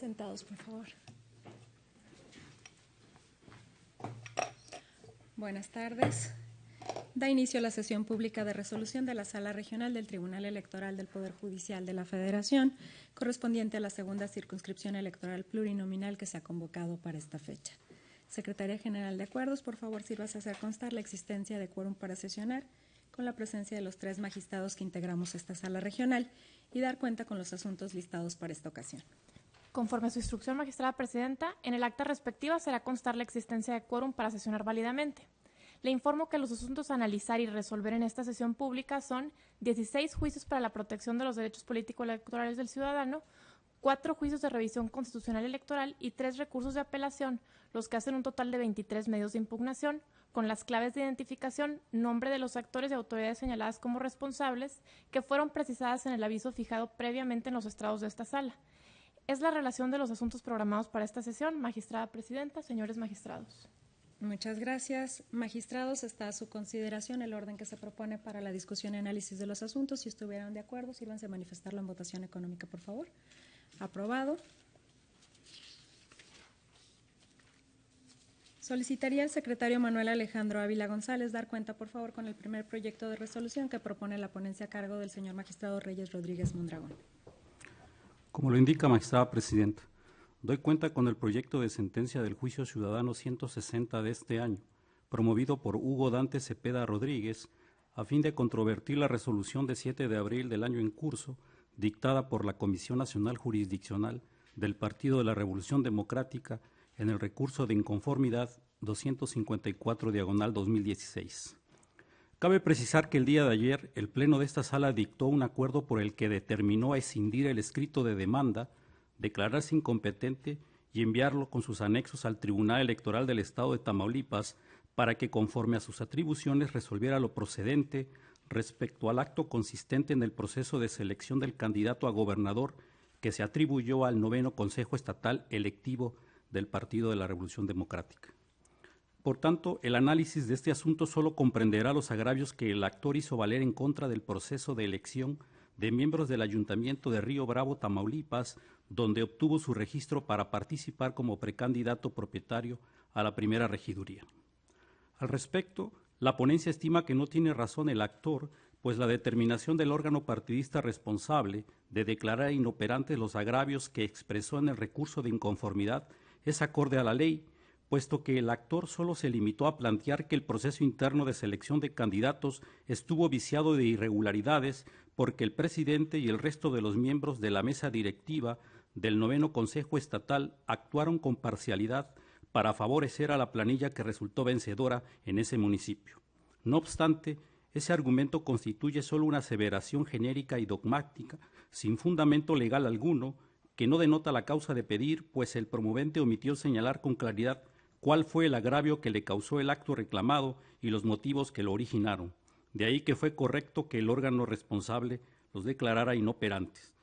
Sentados, por favor. Buenas tardes. Da inicio a la sesión pública de resolución de la Sala Regional del Tribunal Electoral del Poder Judicial de la Federación, correspondiente a la segunda circunscripción electoral plurinominal que se ha convocado para esta fecha. Secretaría General de Acuerdos, por favor, sírvase a hacer constar la existencia de quórum para sesionar, con la presencia de los 3 magistrados que integramos esta Sala Regional, y dar cuenta con los asuntos listados para esta ocasión. Conforme a su instrucción, magistrada presidenta, en el acta respectiva será constar la existencia de quórum para sesionar válidamente. Le informo que los asuntos a analizar y resolver en esta sesión pública son 16 juicios para la protección de los derechos políticos electorales del ciudadano, 4 juicios de revisión constitucional electoral y 3 recursos de apelación, los que hacen un total de 23 medios de impugnación, con las claves de identificación, nombre de los actores y autoridades señaladas como responsables, que fueron precisadas en el aviso fijado previamente en los estrados de esta sala. Es la relación de los asuntos programados para esta sesión. Magistrada presidenta, señores magistrados. Muchas gracias. Magistrados, está a su consideración el orden que se propone para la discusión y análisis de los asuntos. Si estuvieran de acuerdo, sírvanse a manifestarlo en votación económica, por favor. Aprobado. Solicitaría al secretario Manuel Alejandro Ávila González dar cuenta, por favor, con el primer proyecto de resolución que propone la ponencia a cargo del señor magistrado Reyes Rodríguez Mondragón. Como lo indica, magistrada presidenta, doy cuenta con el proyecto de sentencia del juicio ciudadano 160 de este año, promovido por Hugo Dante Cepeda Rodríguez, a fin de controvertir la resolución de 7 de abril del año en curso, dictada por la Comisión Nacional Jurisdiccional del Partido de la Revolución Democrática en el recurso de inconformidad 254/2016. Cabe precisar que el día de ayer el Pleno de esta Sala dictó un acuerdo por el que determinó escindir el escrito de demanda, declararse incompetente y enviarlo con sus anexos al Tribunal Electoral del Estado de Tamaulipas para que, conforme a sus atribuciones, resolviera lo procedente respecto al acto consistente en el proceso de selección del candidato a gobernador que se atribuyó al 9º Consejo Estatal Electivo del Partido de la Revolución Democrática. Por tanto, el análisis de este asunto solo comprenderá los agravios que el actor hizo valer en contra del proceso de elección de miembros del Ayuntamiento de Río Bravo, Tamaulipas, donde obtuvo su registro para participar como precandidato propietario a la primera regiduría. Al respecto, la ponencia estima que no tiene razón el actor, pues la determinación del órgano partidista responsable de declarar inoperantes los agravios que expresó en el recurso de inconformidad es acorde a la ley, puesto que el actor solo se limitó a plantear que el proceso interno de selección de candidatos estuvo viciado de irregularidades porque el presidente y el resto de los miembros de la mesa directiva del 9º Consejo Estatal actuaron con parcialidad para favorecer a la planilla que resultó vencedora en ese municipio. No obstante, ese argumento constituye solo una aseveración genérica y dogmática, sin fundamento legal alguno, que no denota la causa de pedir, pues el promovente omitió señalar con claridad cuál fue el agravio que le causó el acto reclamado y los motivos que lo originaron. De ahí que fue correcto que el órgano responsable los declarara inoperantes.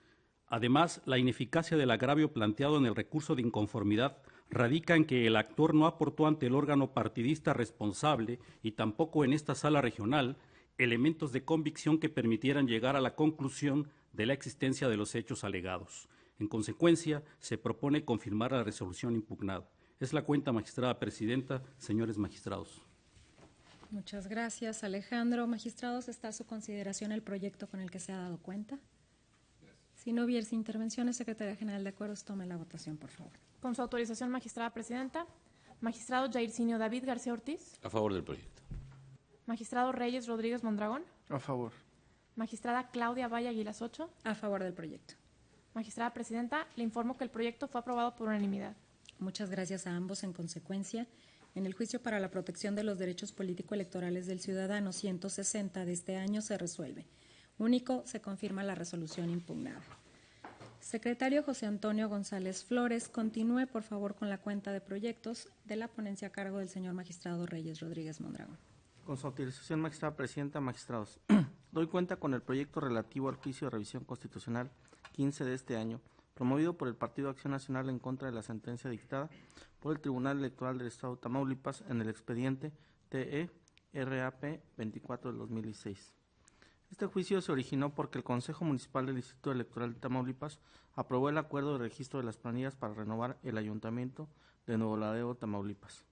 Además, la ineficacia del agravio planteado en el recurso de inconformidad radica en que el actor no aportó ante el órgano partidista responsable y tampoco en esta sala regional elementos de convicción que permitieran llegar a la conclusión de la existencia de los hechos alegados. En consecuencia, se propone confirmar la resolución impugnada. Es la cuenta, magistrada presidenta, señores magistrados. Muchas gracias, Alejandro. Magistrados, está a su consideración el proyecto con el que se ha dado cuenta. Si no hubiese intervenciones, Secretaría General de Acuerdos, tome la votación, por favor. Con su autorización, magistrada presidenta. Magistrado Jairzinho David García Ortiz. A favor del proyecto. Magistrado Reyes Rodríguez Mondragón. A favor. Magistrada Claudia Valle Aguilas Ocho. A favor del proyecto. Magistrada presidenta, le informo que el proyecto fue aprobado por unanimidad. Muchas gracias a ambos. En consecuencia, en el juicio para la protección de los derechos político-electorales del ciudadano 160 de este año se resuelve. Único, se confirma la resolución impugnada. Secretario José Antonio González Flores, continúe por favor con la cuenta de proyectos de la ponencia a cargo del señor magistrado Reyes Rodríguez Mondragón. Con su autorización, magistrada presidenta, magistrados. Doy cuenta con el proyecto relativo al juicio de revisión constitucional 15 de este año, promovido por el Partido Acción Nacional en contra de la sentencia dictada por el Tribunal Electoral del Estado de Tamaulipas en el expediente TE-RAP 24 del 2016. Este juicio se originó porque el Consejo Municipal del Instituto Electoral de Tamaulipas aprobó el acuerdo de registro de las planillas para renovar el Ayuntamiento de Nuevo Laredo, Tamaulipas.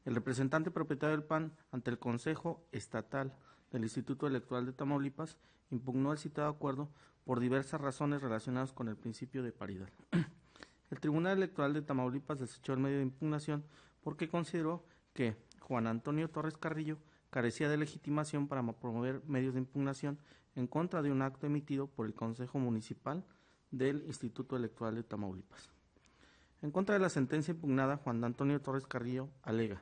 El representante propietario del PAN ante el Consejo Estatal del Instituto Electoral de Tamaulipas impugnó el citado acuerdo por diversas razones relacionadas con el principio de paridad. El Tribunal Electoral de Tamaulipas desechó el medio de impugnación porque consideró que Juan Antonio Torres Carrillo carecía de legitimación para promover medios de impugnación en contra de un acto emitido por el Consejo Municipal del Instituto Electoral de Tamaulipas. En contra de la sentencia impugnada, Juan Antonio Torres Carrillo alega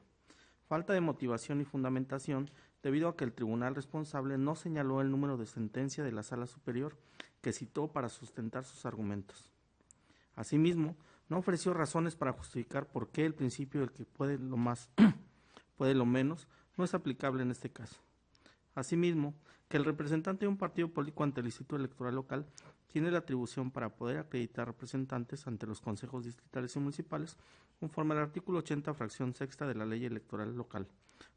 falta de motivación y fundamentación debido a que el tribunal responsable no señaló el número de sentencia de la Sala Superior que citó para sustentar sus argumentos. Asimismo, no ofreció razones para justificar por qué el principio del que puede lo más, puede lo menos, no es aplicable en este caso. Asimismo, que el representante de un partido político ante el Instituto Electoral local tiene la atribución para poder acreditar representantes ante los consejos distritales y municipales conforme al artículo 80, fracción sexta de la Ley Electoral local.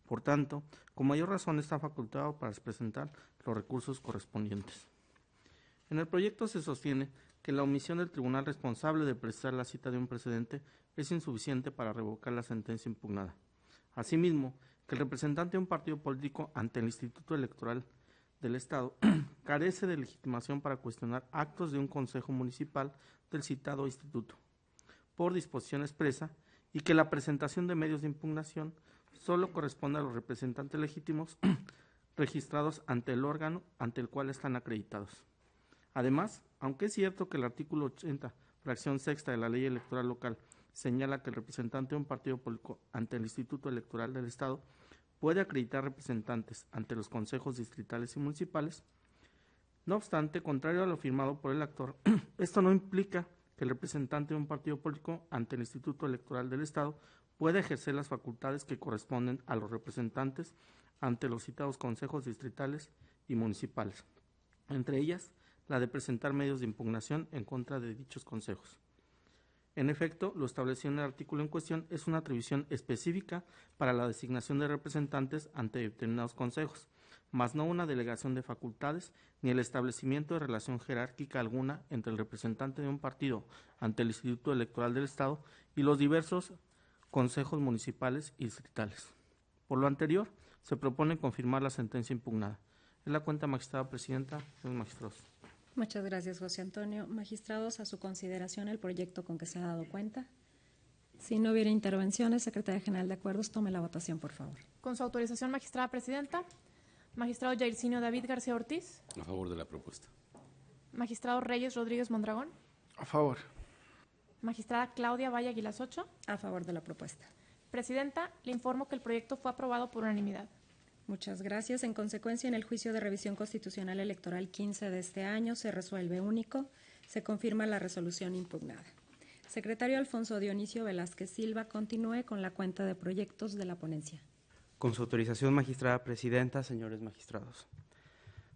Por tanto, con mayor razón está facultado para presentar los recursos correspondientes. En el proyecto se sostiene que la omisión del tribunal responsable de precisar la cita de un precedente es insuficiente para revocar la sentencia impugnada. Asimismo, que el representante de un partido político ante el Instituto Electoral del Estado carece de legitimación para cuestionar actos de un consejo municipal del citado instituto, por disposición expresa, y que la presentación de medios de impugnación solo corresponde a los representantes legítimos registrados ante el órgano ante el cual están acreditados. Además, aunque es cierto que el artículo 80, fracción sexta de la Ley Electoral local señala que el representante de un partido político ante el Instituto Electoral del Estado puede acreditar representantes ante los consejos distritales y municipales, no obstante, contrario a lo afirmado por el actor, esto no implica que el representante de un partido político ante el Instituto Electoral del Estado pueda ejercer las facultades que corresponden a los representantes ante los citados consejos distritales y municipales, entre ellas la de presentar medios de impugnación en contra de dichos consejos. En efecto, lo establecido en el artículo en cuestión es una atribución específica para la designación de representantes ante determinados consejos, mas no una delegación de facultades ni el establecimiento de relación jerárquica alguna entre el representante de un partido ante el Instituto Electoral del Estado y los diversos consejos municipales y distritales. Por lo anterior, se propone confirmar la sentencia impugnada. Es la cuenta, magistrada presidenta, señores magistrados. Muchas gracias, José Antonio. Magistrados, a su consideración el proyecto con que se ha dado cuenta. Si no hubiera intervenciones, Secretaria General de Acuerdos, tome la votación, por favor. Con su autorización, magistrada presidenta. Magistrado Jairzinho David García Ortiz. A favor de la propuesta. Magistrado Reyes Rodríguez Mondragón. A favor. Magistrada Claudia Valle Aguilas Ocho. A favor de la propuesta. Presidenta, le informo que el proyecto fue aprobado por unanimidad. Muchas gracias. En consecuencia, en el juicio de revisión constitucional electoral 15 de este año se resuelve único. Se confirma la resolución impugnada. Secretario Alfonso Dionisio Velázquez Silva, continúe con la cuenta de proyectos de la ponencia. Con su autorización, magistrada presidenta, señores magistrados.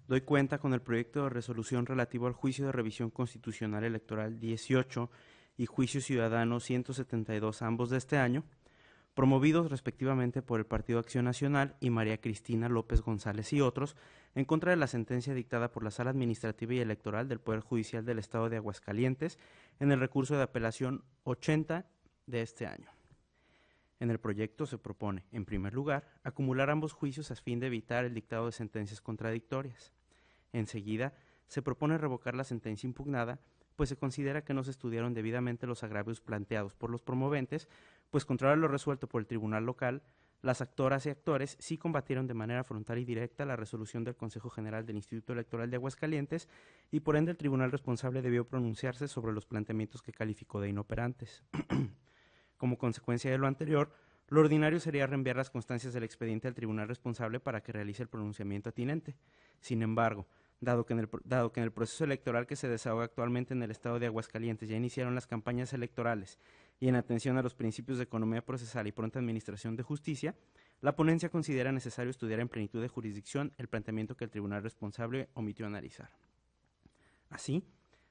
Doy cuenta con el proyecto de resolución relativo al juicio de revisión constitucional electoral 18 y juicio ciudadano 172, ambos de este año, promovidos respectivamente por el Partido Acción Nacional y María Cristina López González y otros, en contra de la sentencia dictada por la Sala Administrativa y Electoral del Poder Judicial del Estado de Aguascalientes en el recurso de apelación 80 de este año. En el proyecto se propone, en primer lugar, acumular ambos juicios a fin de evitar el dictado de sentencias contradictorias. Enseguida, se propone revocar la sentencia impugnada, pues se considera que no se estudiaron debidamente los agravios planteados por los promoventes, pues contrario a lo resuelto por el tribunal local, las actoras y actores sí combatieron de manera frontal y directa la resolución del Consejo General del Instituto Electoral de Aguascalientes y por ende el tribunal responsable debió pronunciarse sobre los planteamientos que calificó de inoperantes. Como consecuencia de lo anterior, lo ordinario sería reenviar las constancias del expediente al tribunal responsable para que realice el pronunciamiento atinente. Sin embargo, dado que en el proceso electoral que se desahoga actualmente en el estado de Aguascalientes ya iniciaron las campañas electorales y en atención a los principios de economía procesal y pronta administración de justicia, la ponencia considera necesario estudiar en plenitud de jurisdicción el planteamiento que el tribunal responsable omitió analizar. Así,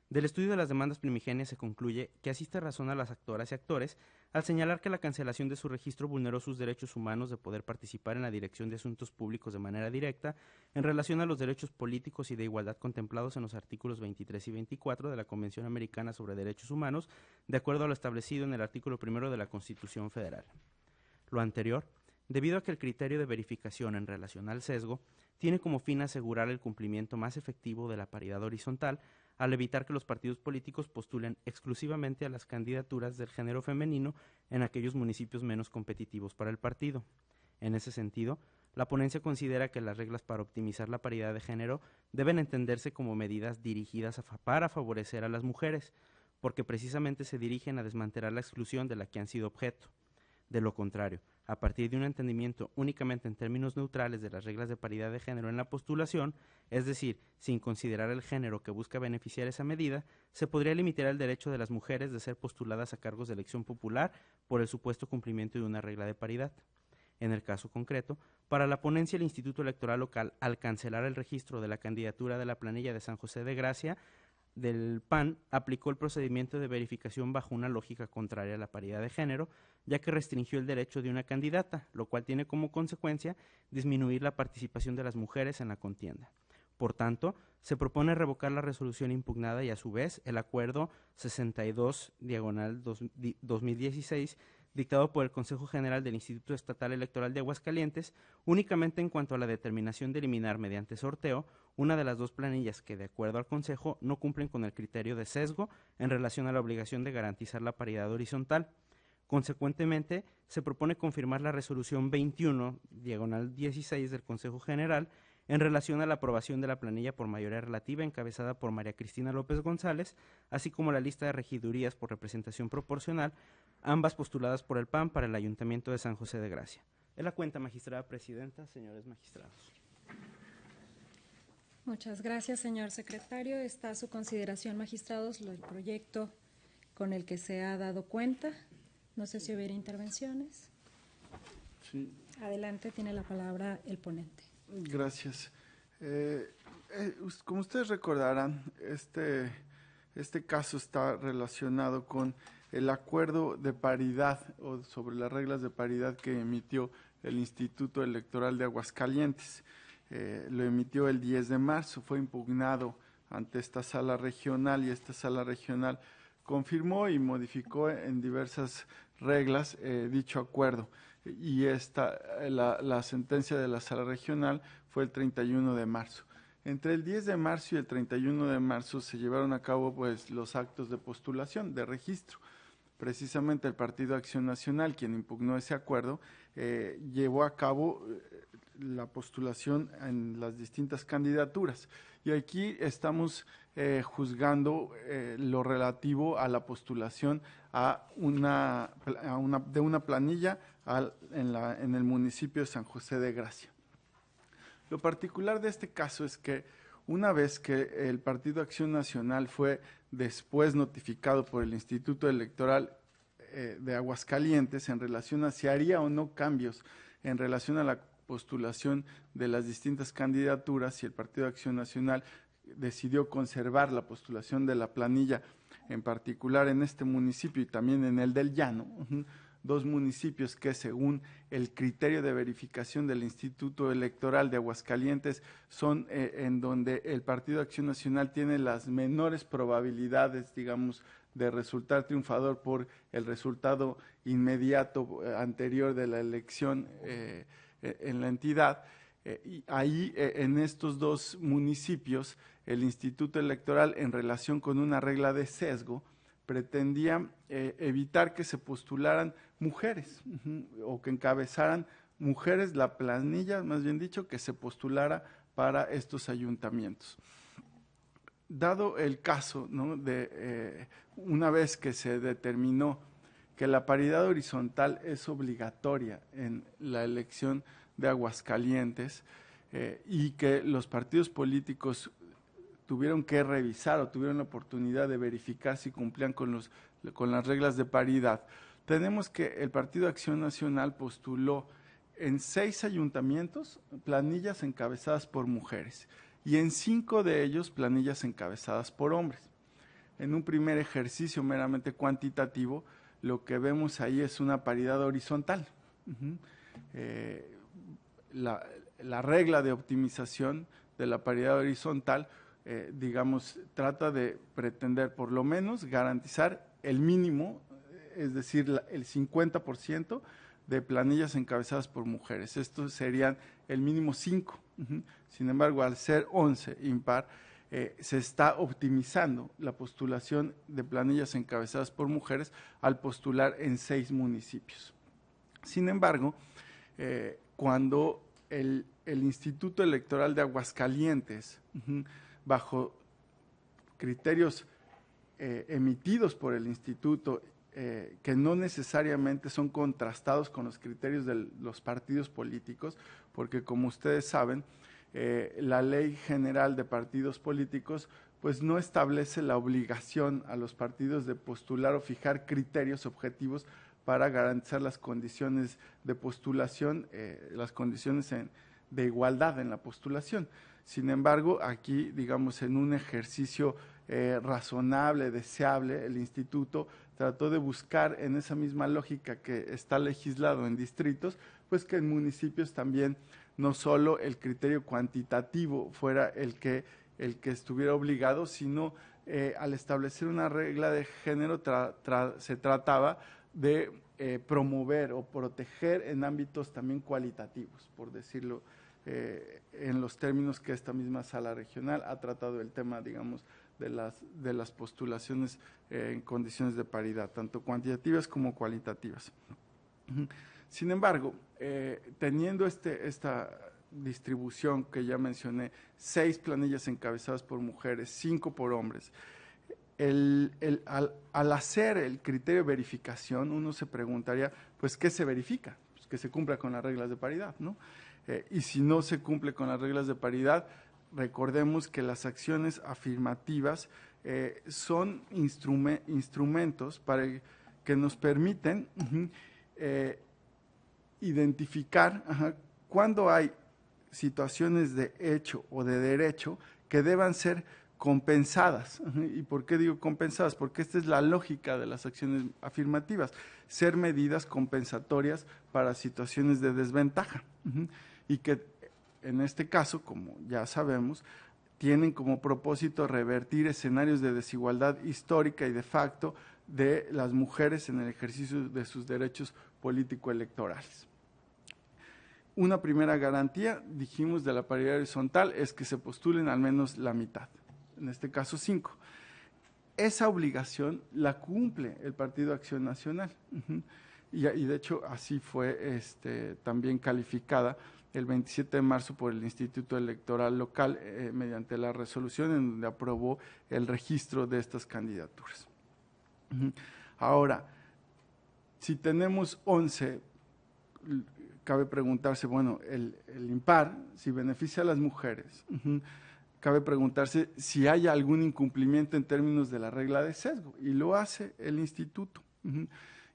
Del estudio de las demandas primigenias se concluye que asiste razón a las actoras y actores al señalar que la cancelación de su registro vulneró sus derechos humanos de poder participar en la dirección de asuntos públicos de manera directa en relación a los derechos políticos y de igualdad contemplados en los artículos 23 y 24 de la Convención Americana sobre Derechos Humanos, de acuerdo a lo establecido en el artículo 1 de la Constitución Federal. Lo anterior, debido a que el criterio de verificación en relación al sesgo tiene como fin asegurar el cumplimiento más efectivo de la paridad horizontal, al evitar que los partidos políticos postulen exclusivamente a las candidaturas del género femenino en aquellos municipios menos competitivos para el partido. En ese sentido, la ponencia considera que las reglas para optimizar la paridad de género deben entenderse como medidas dirigidas para favorecer a las mujeres, porque precisamente se dirigen a desmantelar la exclusión de la que han sido objeto. De lo contrario, a partir de un entendimiento únicamente en términos neutrales de las reglas de paridad de género en la postulación, es decir, sin considerar el género que busca beneficiar esa medida, se podría limitar el derecho de las mujeres de ser postuladas a cargos de elección popular por el supuesto cumplimiento de una regla de paridad. En el caso concreto, para la ponencia el Instituto Electoral Local, al cancelar el registro de la candidatura de la planilla de San José de Gracia, del PAN aplicó el procedimiento de verificación bajo una lógica contraria a la paridad de género, ya que restringió el derecho de una candidata, lo cual tiene como consecuencia disminuir la participación de las mujeres en la contienda. Por tanto, se propone revocar la resolución impugnada y a su vez el acuerdo 62/2016 dictado por el Consejo General del Instituto Estatal Electoral de Aguascalientes, únicamente en cuanto a la determinación de eliminar mediante sorteo una de las dos planillas que, de acuerdo al Consejo, no cumplen con el criterio de sesgo en relación a la obligación de garantizar la paridad horizontal. Consecuentemente, se propone confirmar la resolución 21/16 del Consejo General en relación a la aprobación de la planilla por mayoría relativa encabezada por María Cristina López González, así como la lista de regidurías por representación proporcional, ambas postuladas por el PAN para el Ayuntamiento de San José de Gracia. Es la cuenta, magistrada presidenta, señores magistrados. Muchas gracias, señor secretario. Está a su consideración, magistrados, el proyecto con el que se ha dado cuenta. No sé si hubiera intervenciones. Sí. Adelante, tiene la palabra el ponente. Gracias. Como ustedes recordarán, este caso está relacionado con el acuerdo de paridad o sobre las reglas de paridad que emitió el Instituto Electoral de Aguascalientes. Lo emitió el 10 de marzo, fue impugnado ante esta sala regional y esta sala regional confirmó y modificó en diversas reglas dicho acuerdo. Y la sentencia de la sala regional fue el 31 de marzo. Entre el 10 de marzo y el 31 de marzo se llevaron a cabo pues, los actos de postulación, de registro. Precisamente el Partido Acción Nacional, quien impugnó ese acuerdo, llevó a cabo la postulación en las distintas candidaturas. Y aquí estamos juzgando lo relativo a la postulación de una planilla en el municipio de San José de Gracia. Lo particular de este caso es que una vez que el Partido Acción Nacional fue después notificado por el Instituto Electoral de Aguascalientes en relación a si haría o no cambios en relación a la postulación de las distintas candidaturas, y el Partido Acción Nacional decidió conservar la postulación de la planilla, en particular en este municipio y también en el del Llano, dos municipios que según el criterio de verificación del Instituto Electoral de Aguascalientes son en donde el Partido Acción Nacional tiene las menores probabilidades, digamos, de resultar triunfador por el resultado inmediato anterior de la elección en la entidad. Y ahí, en estos dos municipios, el Instituto Electoral, en relación con una regla de sesgo, pretendía evitar que se postularan mujeres o que encabezaran mujeres la planilla, más bien dicho, que se postulara para estos ayuntamientos. Dado el caso, ¿no?, de una vez que se determinó que la paridad horizontal es obligatoria en la elección de Aguascalientes y que los partidos políticos tuvieron que revisar o tuvieron la oportunidad de verificar si cumplían con las reglas de paridad, tenemos que el Partido Acción Nacional postuló en 6 ayuntamientos planillas encabezadas por mujeres y en 5 de ellos planillas encabezadas por hombres. en un primer ejercicio meramente cuantitativo, lo que vemos ahí es una paridad horizontal. La regla de optimización de la paridad horizontal, digamos, trata de pretender por lo menos garantizar el mínimo, es decir, el 50% de planillas encabezadas por mujeres. Estos serían el mínimo 5. Sin embargo, al ser 11 impar, se está optimizando la postulación de planillas encabezadas por mujeres al postular en 6 municipios. Sin embargo, cuando el Instituto Electoral de Aguascalientes, bajo criterios emitidos por el instituto, que no necesariamente son contrastados con los criterios de los partidos políticos, porque como ustedes saben, la Ley General de Partidos Políticos pues no establece la obligación a los partidos de postular o fijar criterios objetivos para garantizar las condiciones de postulación, las condiciones de igualdad en la postulación. Sin embargo, aquí, digamos, en un ejercicio razonable, deseable, el instituto trató de buscar en esa misma lógica que está legislado en distritos, pues que en municipios también no solo el criterio cuantitativo fuera el que estuviera obligado, sino al establecer una regla de género se trataba de promover o proteger en ámbitos también cualitativos, por decirlo en los términos que esta misma sala regional ha tratado el tema, digamos, de las postulaciones en condiciones de paridad, tanto cuantitativas como cualitativas. Sin embargo, teniendo esta distribución que ya mencioné, 6 planillas encabezadas por mujeres, 5 por hombres, al hacer el criterio de verificación, uno se preguntaría, pues, ¿qué se verifica? Pues que se cumpla con las reglas de paridad, ¿no? Y si no se cumple con las reglas de paridad, recordemos que las acciones afirmativas son instrumentos que nos permiten identificar cuándo hay situaciones de hecho o de derecho que deban ser compensadas. ¿Y por qué digo compensadas? Porque esta es la lógica de las acciones afirmativas, ser medidas compensatorias para situaciones de desventaja, y que en este caso, como ya sabemos, tienen como propósito revertir escenarios de desigualdad histórica y de facto de las mujeres en el ejercicio de sus derechos político-electorales. Una primera garantía, dijimos, de la paridad horizontal es que se postulen al menos la mitad, en este caso 5. Esa obligación la cumple el Partido Acción Nacional, y de hecho así fue también calificada el 27 de marzo por el Instituto Electoral Local mediante la resolución en donde aprobó el registro de estas candidaturas. Ahora, si tenemos 11, cabe preguntarse, bueno, el impar, si beneficia a las mujeres, cabe preguntarse si hay algún incumplimiento en términos de la regla de sesgo, y lo hace el instituto.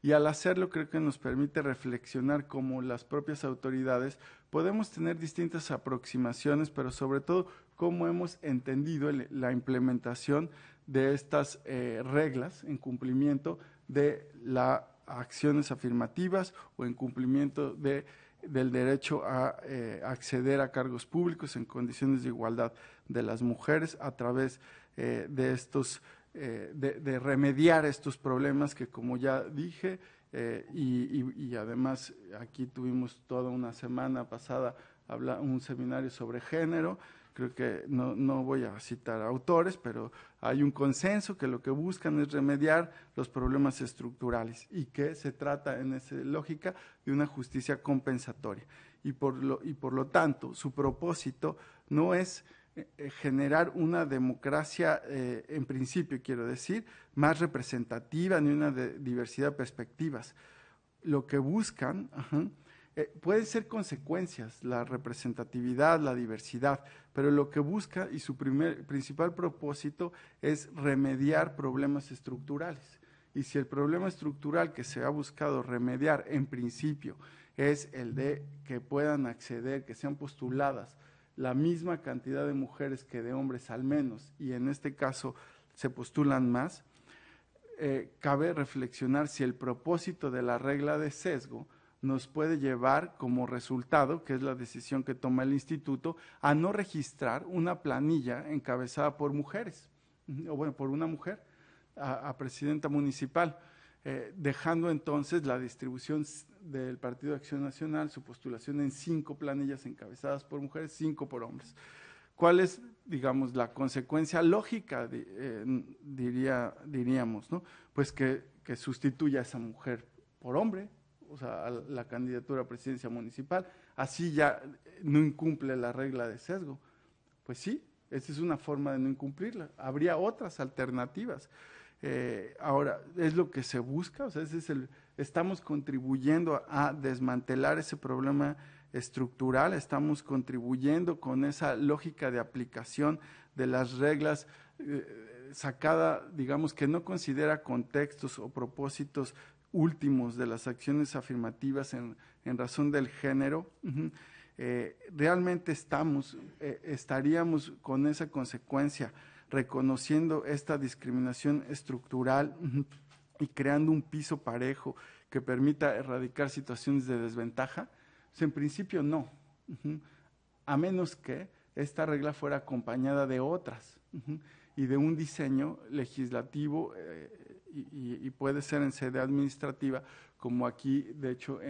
Y al hacerlo creo que nos permite reflexionar cómo las propias autoridades podemos tener distintas aproximaciones, pero sobre todo cómo hemos entendido la implementación de estas reglas en cumplimiento de las acciones afirmativas o en cumplimiento del derecho a acceder a cargos públicos en condiciones de igualdad de las mujeres a través de estos de remediar estos problemas que, como ya dije, y además aquí tuvimos toda una semana pasada un seminario sobre género. Creo que no voy a citar autores, pero hay un consenso que lo que buscan es remediar los problemas estructurales y que se trata en esa lógica de una justicia compensatoria. Y por lo tanto, su propósito no es generar una democracia, en principio quiero decir, más representativa ni una diversidad de perspectivas. Lo que buscan pueden ser consecuencias, la representatividad, la diversidad, pero lo que busca y su principal propósito es remediar problemas estructurales. Y si el problema estructural que se ha buscado remediar en principio es el de que puedan acceder, que sean postuladas la misma cantidad de mujeres que de hombres al menos, y en este caso se postulan más. Cabe reflexionar si el propósito de la regla de sesgo nos puede llevar como resultado, que es la decisión que toma el instituto, a no registrar una planilla encabezada por mujeres, o bueno, por una mujer, a presidenta municipal, dejando entonces la distribución del Partido de Acción Nacional, su postulación en 5 planillas encabezadas por mujeres, 5 por hombres. ¿Cuál es, digamos, la consecuencia lógica, diríamos, ¿no? Pues que sustituya a esa mujer por hombre, o sea, a la candidatura a presidencia municipal, así ya no incumple la regla de sesgo. Pues sí, esa es una forma de no incumplirla. Habría otras alternativas. Ahora, es lo que se busca, o sea, estamos contribuyendo a desmantelar ese problema estructural, estamos contribuyendo con esa lógica de aplicación de las reglas sacada, digamos, que no considera contextos o propósitos últimos de las acciones afirmativas en razón del género. Realmente estaríamos con esa consecuencia reconociendo esta discriminación estructural y creando un piso parejo que permita erradicar situaciones de desventaja. Pues en principio no, a menos que esta regla fuera acompañada de otras y de un diseño legislativo y puede ser en sede administrativa, como aquí, de hecho,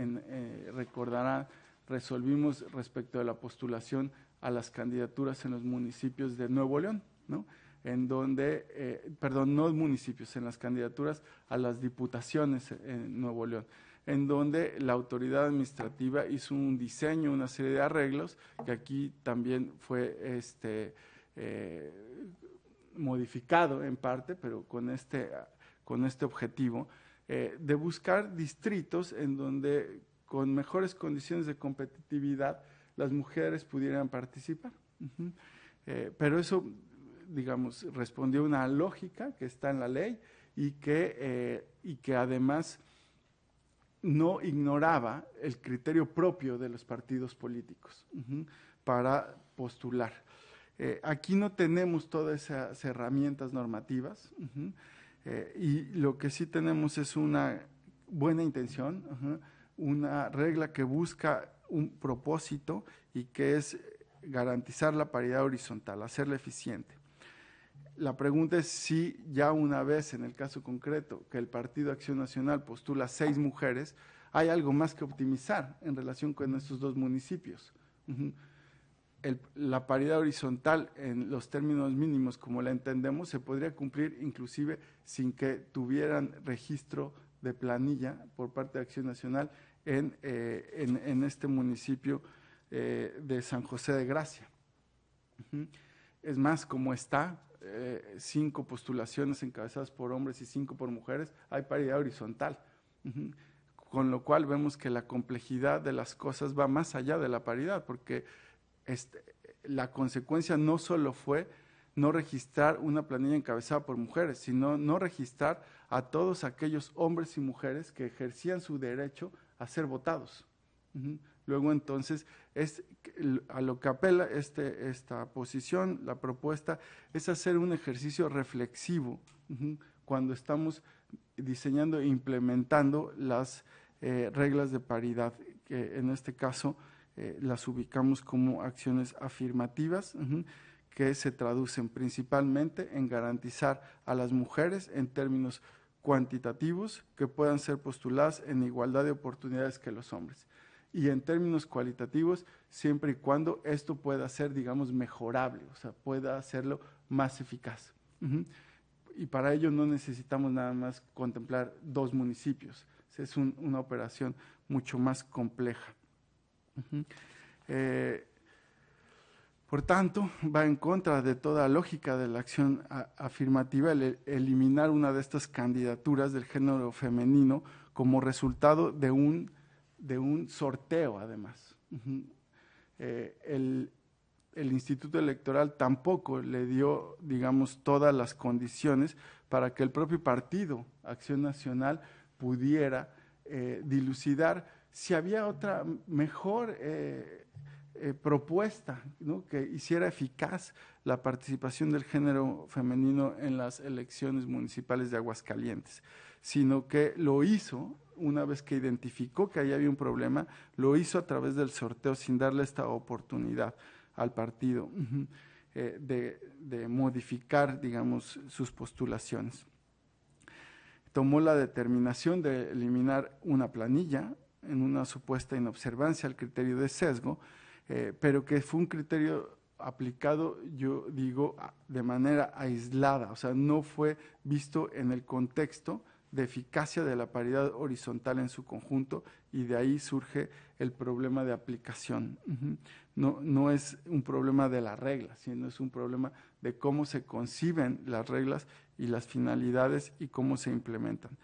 recordarán, resolvimos respecto de la postulación a las candidaturas en los municipios de Nuevo León, ¿no? En donde, no municipios, en las candidaturas a las diputaciones en Nuevo León, en donde la autoridad administrativa hizo un diseño, una serie de arreglos, que aquí también fue modificado en parte, pero con este objetivo, de buscar distritos en donde con mejores condiciones de competitividad las mujeres pudieran participar. Pero eso, digamos, respondió a una lógica que está en la ley y que además no ignoraba el criterio propio de los partidos políticos para postular. Aquí no tenemos todas esas herramientas normativas y lo que sí tenemos es una buena intención, una regla que busca un propósito y que es garantizar la paridad horizontal, hacerla eficiente. La pregunta es si ya una vez, en el caso concreto, que el Partido Acción Nacional postula 6 mujeres, hay algo más que optimizar en relación con estos 2 municipios. La paridad horizontal en los términos mínimos, como la entendemos, se podría cumplir inclusive sin que tuvieran registro de planilla por parte de Acción Nacional en este municipio de San José de Gracia. Es más, como está, 5 postulaciones encabezadas por hombres y 5 por mujeres, hay paridad horizontal, con lo cual vemos que la complejidad de las cosas va más allá de la paridad, porque la consecuencia no solo fue no registrar una planilla encabezada por mujeres, sino no registrar a todos aquellos hombres y mujeres que ejercían su derecho a ser votados. Luego, entonces, a lo que apela esta posición, la propuesta, es hacer un ejercicio reflexivo cuando estamos diseñando e implementando las reglas de paridad, que en este caso las ubicamos como acciones afirmativas, que se traducen principalmente en garantizar a las mujeres en términos cuantitativos que puedan ser postuladas en igualdad de oportunidades que los hombres. Y en términos cualitativos, siempre y cuando esto pueda ser, digamos, mejorable, o sea, pueda hacerlo más eficaz. Y para ello no necesitamos nada más contemplar 2 municipios, es una operación mucho más compleja. Por tanto, va en contra de toda lógica de la acción afirmativa el eliminar una de estas candidaturas del género femenino como resultado de un sorteo, además. El Instituto Electoral tampoco le dio, digamos, todas las condiciones para que el propio partido Acción Nacional pudiera dilucidar si había otra mejor propuesta, ¿no?, que hiciera eficaz la participación del género femenino en las elecciones municipales de Aguascalientes, sino que lo hizo, una vez que identificó que ahí había un problema, lo hizo a través del sorteo sin darle esta oportunidad al partido de modificar, digamos, sus postulaciones. Tomó la determinación de eliminar una planilla en una supuesta inobservancia al criterio de sesgo, pero que fue un criterio aplicado, yo digo, de manera aislada, o sea, no fue visto en el contexto de eficacia de la paridad horizontal en su conjunto, y de ahí surge el problema de aplicación. No es un problema de la regla, sino es un problema de cómo se conciben las reglas y las finalidades y cómo se implementan.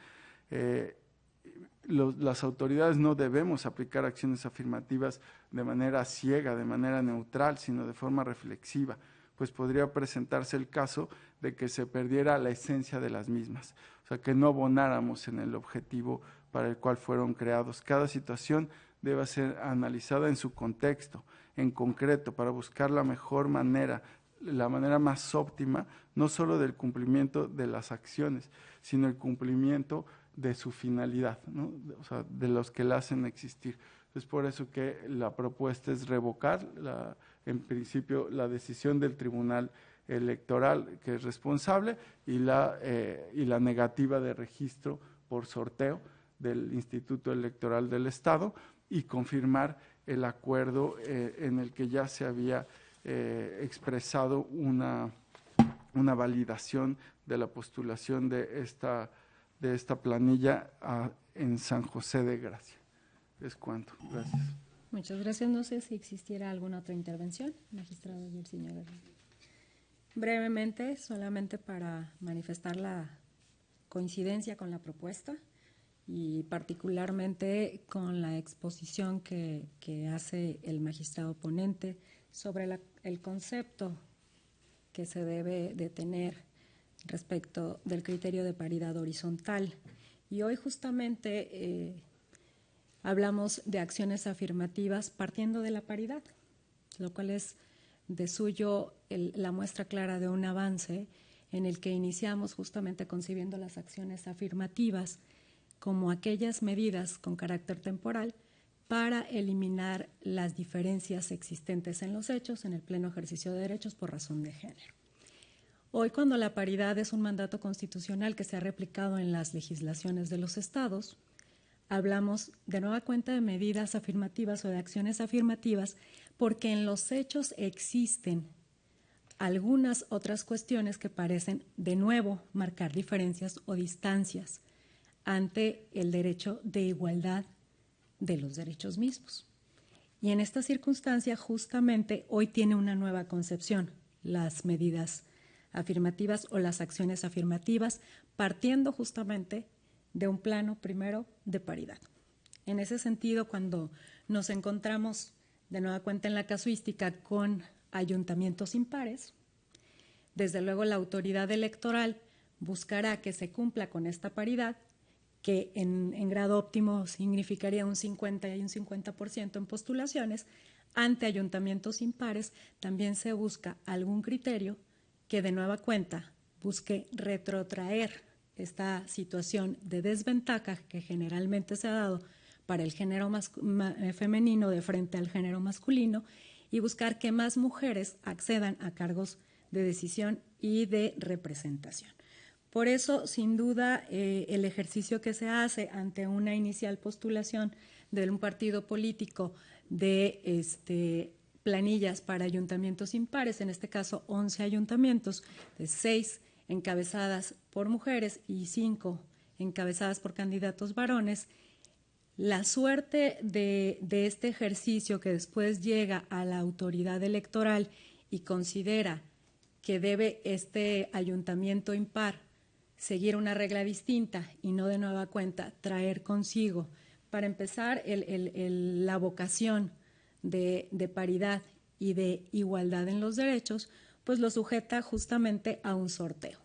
Las autoridades no debemos aplicar acciones afirmativas de manera ciega, de manera neutral, sino de forma reflexiva, pues podría presentarse el caso de que se perdiera la esencia de las mismas, o sea, que no abonáramos en el objetivo para el cual fueron creados. Cada situación debe ser analizada en su contexto, en concreto, para buscar la mejor manera, la manera más óptima, no solo del cumplimiento de las acciones, sino el cumplimiento de su finalidad, ¿no?, o sea, de los que la hacen existir. Es por eso que la propuesta es revocar, en principio, la decisión del Tribunal Electoral, que es responsable, y la negativa de registro por sorteo del Instituto Electoral del Estado, y confirmar el acuerdo en el que ya se había expresado una validación de la postulación de esta planilla en San José de Gracia. Es cuanto. Gracias. Muchas gracias. No sé si existiera alguna otra intervención, magistrado y el señor Herrera. Brevemente, solamente para manifestar la coincidencia con la propuesta y particularmente con la exposición que hace el magistrado ponente sobre el concepto que se debe de tener respecto del criterio de paridad horizontal. Y hoy justamente hablamos de acciones afirmativas partiendo de la paridad, lo cual es de suyo la muestra clara de un avance en el que iniciamos justamente concibiendo las acciones afirmativas como aquellas medidas con carácter temporal para eliminar las diferencias existentes en los hechos en el pleno ejercicio de derechos por razón de género. Hoy, cuando la paridad es un mandato constitucional que se ha replicado en las legislaciones de los estados, hablamos de nueva cuenta de medidas afirmativas o de acciones afirmativas porque en los hechos existen algunas otras cuestiones que parecen de nuevo marcar diferencias o distancias ante el derecho de igualdad de los derechos mismos. Y en esta circunstancia justamente hoy tiene una nueva concepción las medidas afirmativas o las acciones afirmativas, partiendo justamente de un plano primero de paridad. En ese sentido, cuando nos encontramos de nueva cuenta en la casuística con ayuntamientos impares, desde luego la autoridad electoral buscará que se cumpla con esta paridad, que en grado óptimo significaría un 50 y un 50% en postulaciones. Ante ayuntamientos impares también se busca algún criterio que de nueva cuenta busque retrotraer esta situación de desventaja que generalmente se ha dado para el género femenino de frente al género masculino y buscar que más mujeres accedan a cargos de decisión y de representación. Por eso, sin duda, el ejercicio que se hace ante una inicial postulación de un partido político de planillas para ayuntamientos impares, en este caso 11 ayuntamientos, de 6 encabezadas por mujeres y 5 encabezadas por candidatos varones, la suerte de este ejercicio que después llega a la autoridad electoral y considera que debe este ayuntamiento impar seguir una regla distinta y no de nueva cuenta traer consigo, para empezar, la vocación de paridad y de igualdad en los derechos, pues lo sujeta justamente a un sorteo.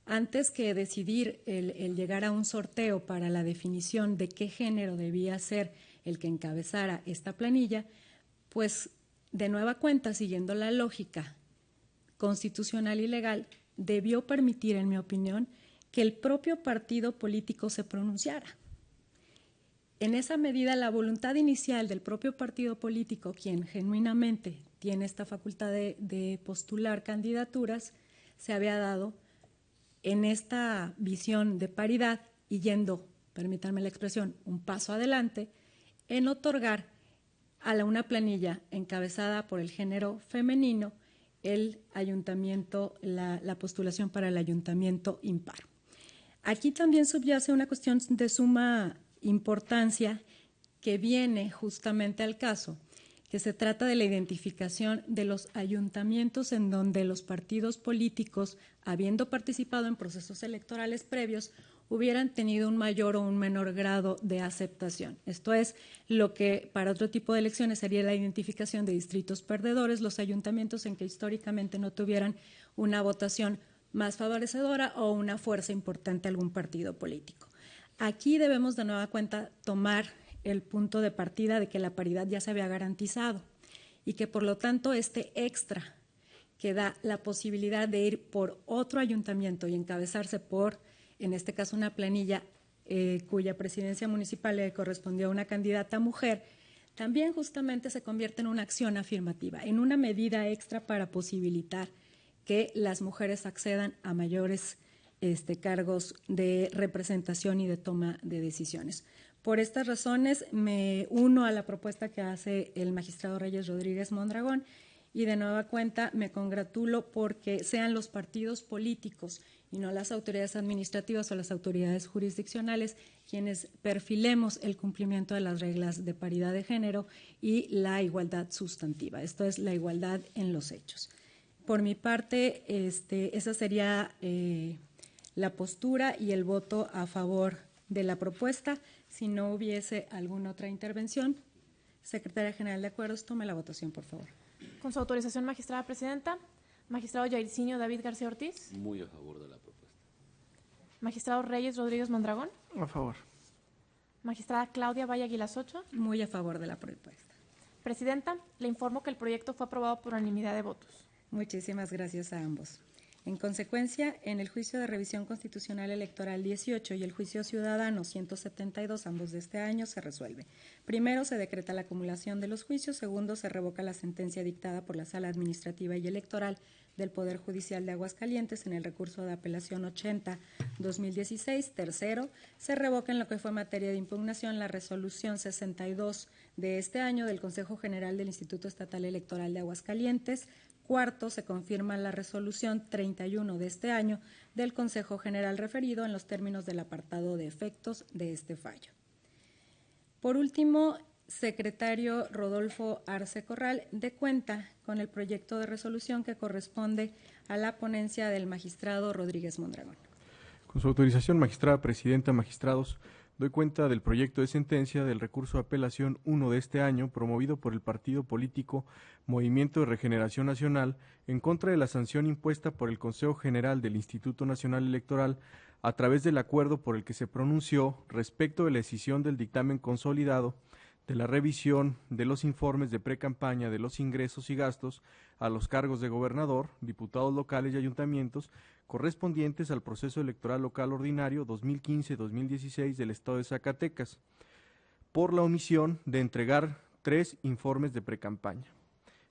Antes que decidir el llegar a un sorteo para la definición de qué género debía ser el que encabezara esta planilla, pues de nueva cuenta, siguiendo la lógica constitucional y legal, debió permitir, en mi opinión, que el propio partido político se pronunciara. En esa medida, la voluntad inicial del propio partido político, quien genuinamente tiene esta facultad de postular candidaturas, se había dado en esta visión de paridad y yendo, permítanme la expresión, un paso adelante, en otorgar a una planilla encabezada por el género femenino el ayuntamiento, la postulación para el ayuntamiento impar. Aquí también subyace una cuestión de suma importancia que viene justamente al caso, que se trata de la identificación de los ayuntamientos en donde los partidos políticos, habiendo participado en procesos electorales previos, hubieran tenido un mayor o un menor grado de aceptación. Esto es lo que para otro tipo de elecciones sería la identificación de distritos perdedores, los ayuntamientos en que históricamente no tuvieran una votación más favorecedora o una fuerza importante a algún partido político. Aquí debemos de nueva cuenta tomar el punto de partida de que la paridad ya se había garantizado y que por lo tanto este extra que da la posibilidad de ir por otro ayuntamiento y encabezarse por, en este caso, una planilla cuya presidencia municipal le correspondió a una candidata mujer, también justamente se convierte en una acción afirmativa, en una medida extra para posibilitar que las mujeres accedan a mayores cargos de representación y de toma de decisiones. Por estas razones me uno a la propuesta que hace el magistrado Reyes Rodríguez Mondragón y de nueva cuenta me congratulo porque sean los partidos políticos y no las autoridades administrativas o las autoridades jurisdiccionales quienes perfilemos el cumplimiento de las reglas de paridad de género y la igualdad sustantiva, esto es la igualdad en los hechos. Por mi parte, esa sería la postura y el voto a favor de la propuesta. Si no hubiese alguna otra intervención, Secretaria General de Acuerdos, tome la votación, por favor. Con su autorización, magistrada presidenta. Magistrado Jairzinho David García Ortiz. Muy a favor de la propuesta. Magistrado Reyes Rodríguez Mondragón. A favor. Magistrada Claudia Valle Aguilas Ochoa. Muy a favor de la propuesta. Presidenta, le informo que el proyecto fue aprobado por unanimidad de votos. Muchísimas gracias a ambos. En consecuencia, en el juicio de revisión constitucional electoral 18 y el juicio ciudadano 172, ambos de este año, se resuelve. Primero, se decreta la acumulación de los juicios. Segundo, se revoca la sentencia dictada por la Sala Administrativa y Electoral del Poder Judicial de Aguascalientes en el recurso de apelación 80-2016. Tercero, se revoca en lo que fue materia de impugnación la resolución 62 de este año del Consejo General del Instituto Estatal Electoral de Aguascalientes. Cuarto, se confirma la resolución 31 de este año del Consejo General referido en los términos del apartado de efectos de este fallo. Por último, secretario Rodolfo Arce Corral, dé cuenta con el proyecto de resolución que corresponde a la ponencia del magistrado Rodríguez Mondragón. Con su autorización, magistrada presidenta, magistrados, doy cuenta del proyecto de sentencia del recurso de apelación 1 de este año, promovido por el partido político Movimiento de Regeneración Nacional, en contra de la sanción impuesta por el Consejo General del Instituto Nacional Electoral a través del acuerdo por el que se pronunció respecto de la decisión del dictamen consolidado de la revisión de los informes de precampaña de los ingresos y gastos a los cargos de gobernador, diputados locales y ayuntamientos correspondientes al proceso electoral local ordinario 2015-2016 del Estado de Zacatecas, por la omisión de entregar 3 informes de precampaña.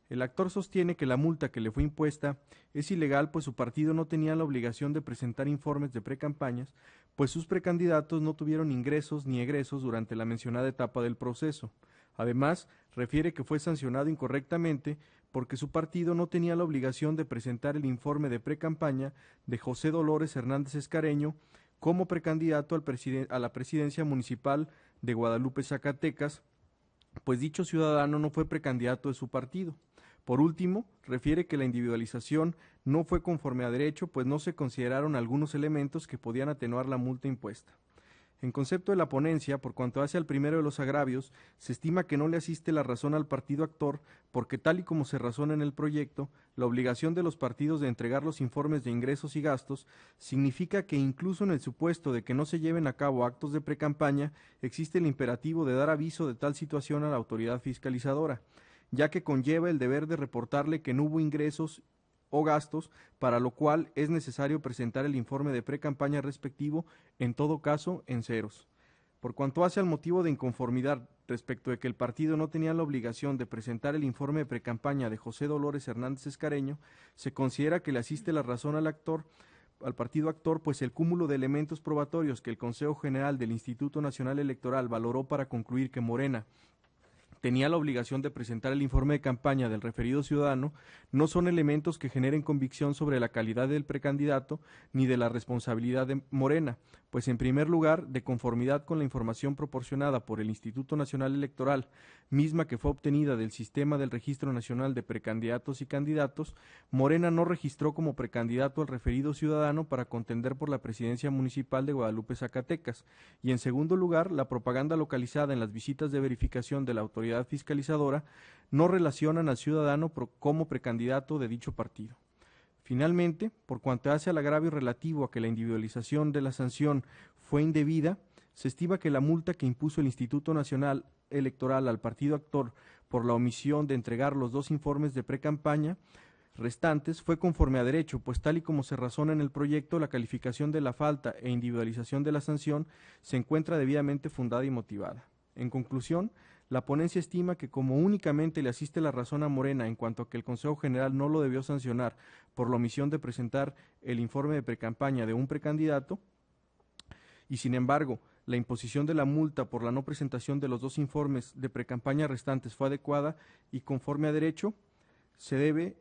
El actor sostiene que la multa que le fue impuesta es ilegal, pues su partido no tenía la obligación de presentar informes de precampañas, pues sus precandidatos no tuvieron ingresos ni egresos durante la mencionada etapa del proceso. Además, refiere que fue sancionado incorrectamente porque su partido no tenía la obligación de presentar el informe de precampaña de José Dolores Hernández Escareño como precandidato a la presidencia municipal de Guadalupe, Zacatecas, pues dicho ciudadano no fue precandidato de su partido. Por último, refiere que la individualización no fue conforme a derecho, pues no se consideraron algunos elementos que podían atenuar la multa impuesta. En concepto de la ponencia, por cuanto hace al primero de los agravios, se estima que no le asiste la razón al partido actor, porque tal y como se razona en el proyecto, la obligación de los partidos de entregar los informes de ingresos y gastos significa que incluso en el supuesto de que no se lleven a cabo actos de precampaña, existe el imperativo de dar aviso de tal situación a la autoridad fiscalizadora. ya que conlleva el deber de reportarle que no hubo ingresos o gastos, para lo cual es necesario presentar el informe de precampaña respectivo, en todo caso en ceros. Por cuanto hace al motivo de inconformidad respecto de que el partido no tenía la obligación de presentar el informe de precampaña de José Dolores Hernández Escareño, se considera que le asiste la razón al partido actor, pues el cúmulo de elementos probatorios que el Consejo General del Instituto Nacional Electoral valoró para concluir que Morena tenía la obligación de presentar el informe de campaña del referido ciudadano, no son elementos que generen convicción sobre la calidad del precandidato ni de la responsabilidad de Morena, pues en primer lugar, de conformidad con la información proporcionada por el Instituto Nacional Electoral, misma que fue obtenida del Sistema del Registro Nacional de Precandidatos y Candidatos, Morena no registró como precandidato al referido ciudadano para contender por la presidencia municipal de Guadalupe, Zacatecas, y en segundo lugar, la propaganda localizada en las visitas de verificación de la autoridad fiscalizadora no relacionan al ciudadano como precandidato de dicho partido. Finalmente, por cuanto hace al agravio relativo a que la individualización de la sanción fue indebida, se estima que la multa que impuso el Instituto Nacional Electoral al partido actor por la omisión de entregar los 2 informes de precampaña restantes fue conforme a derecho, pues tal y como se razona en el proyecto, la calificación de la falta e individualización de la sanción se encuentra debidamente fundada y motivada. En conclusión, la ponencia estima que como únicamente le asiste la razón a Morena en cuanto a que el Consejo General no lo debió sancionar por la omisión de presentar el informe de precampaña de un precandidato, y sin embargo la imposición de la multa por la no presentación de los 2 informes de precampaña restantes fue adecuada y conforme a derecho, se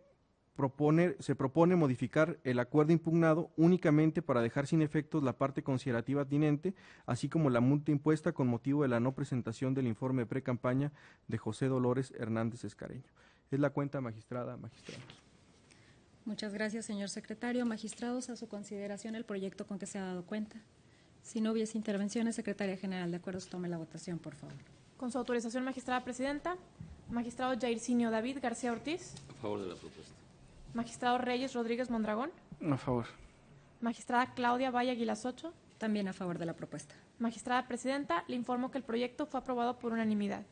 propone modificar el acuerdo impugnado únicamente para dejar sin efectos la parte considerativa atinente, así como la multa impuesta con motivo de la no presentación del informe de precampaña de José Dolores Hernández Escareño. Es la cuenta, magistrada, magistrados. Muchas gracias, señor secretario. Magistrados, a su consideración el proyecto con que se ha dado cuenta. Si no hubiese intervenciones, secretaria general, de acuerdo, tome la votación, por favor. Con su autorización, magistrada presidenta. Magistrado Jairzinho David García Ortiz. A favor de la propuesta. Magistrado Reyes Rodríguez Mondragón. A favor. Magistrada Claudia Valle Aguilasocho. También a favor de la propuesta. Magistrada presidenta, le informo que el proyecto fue aprobado por unanimidad.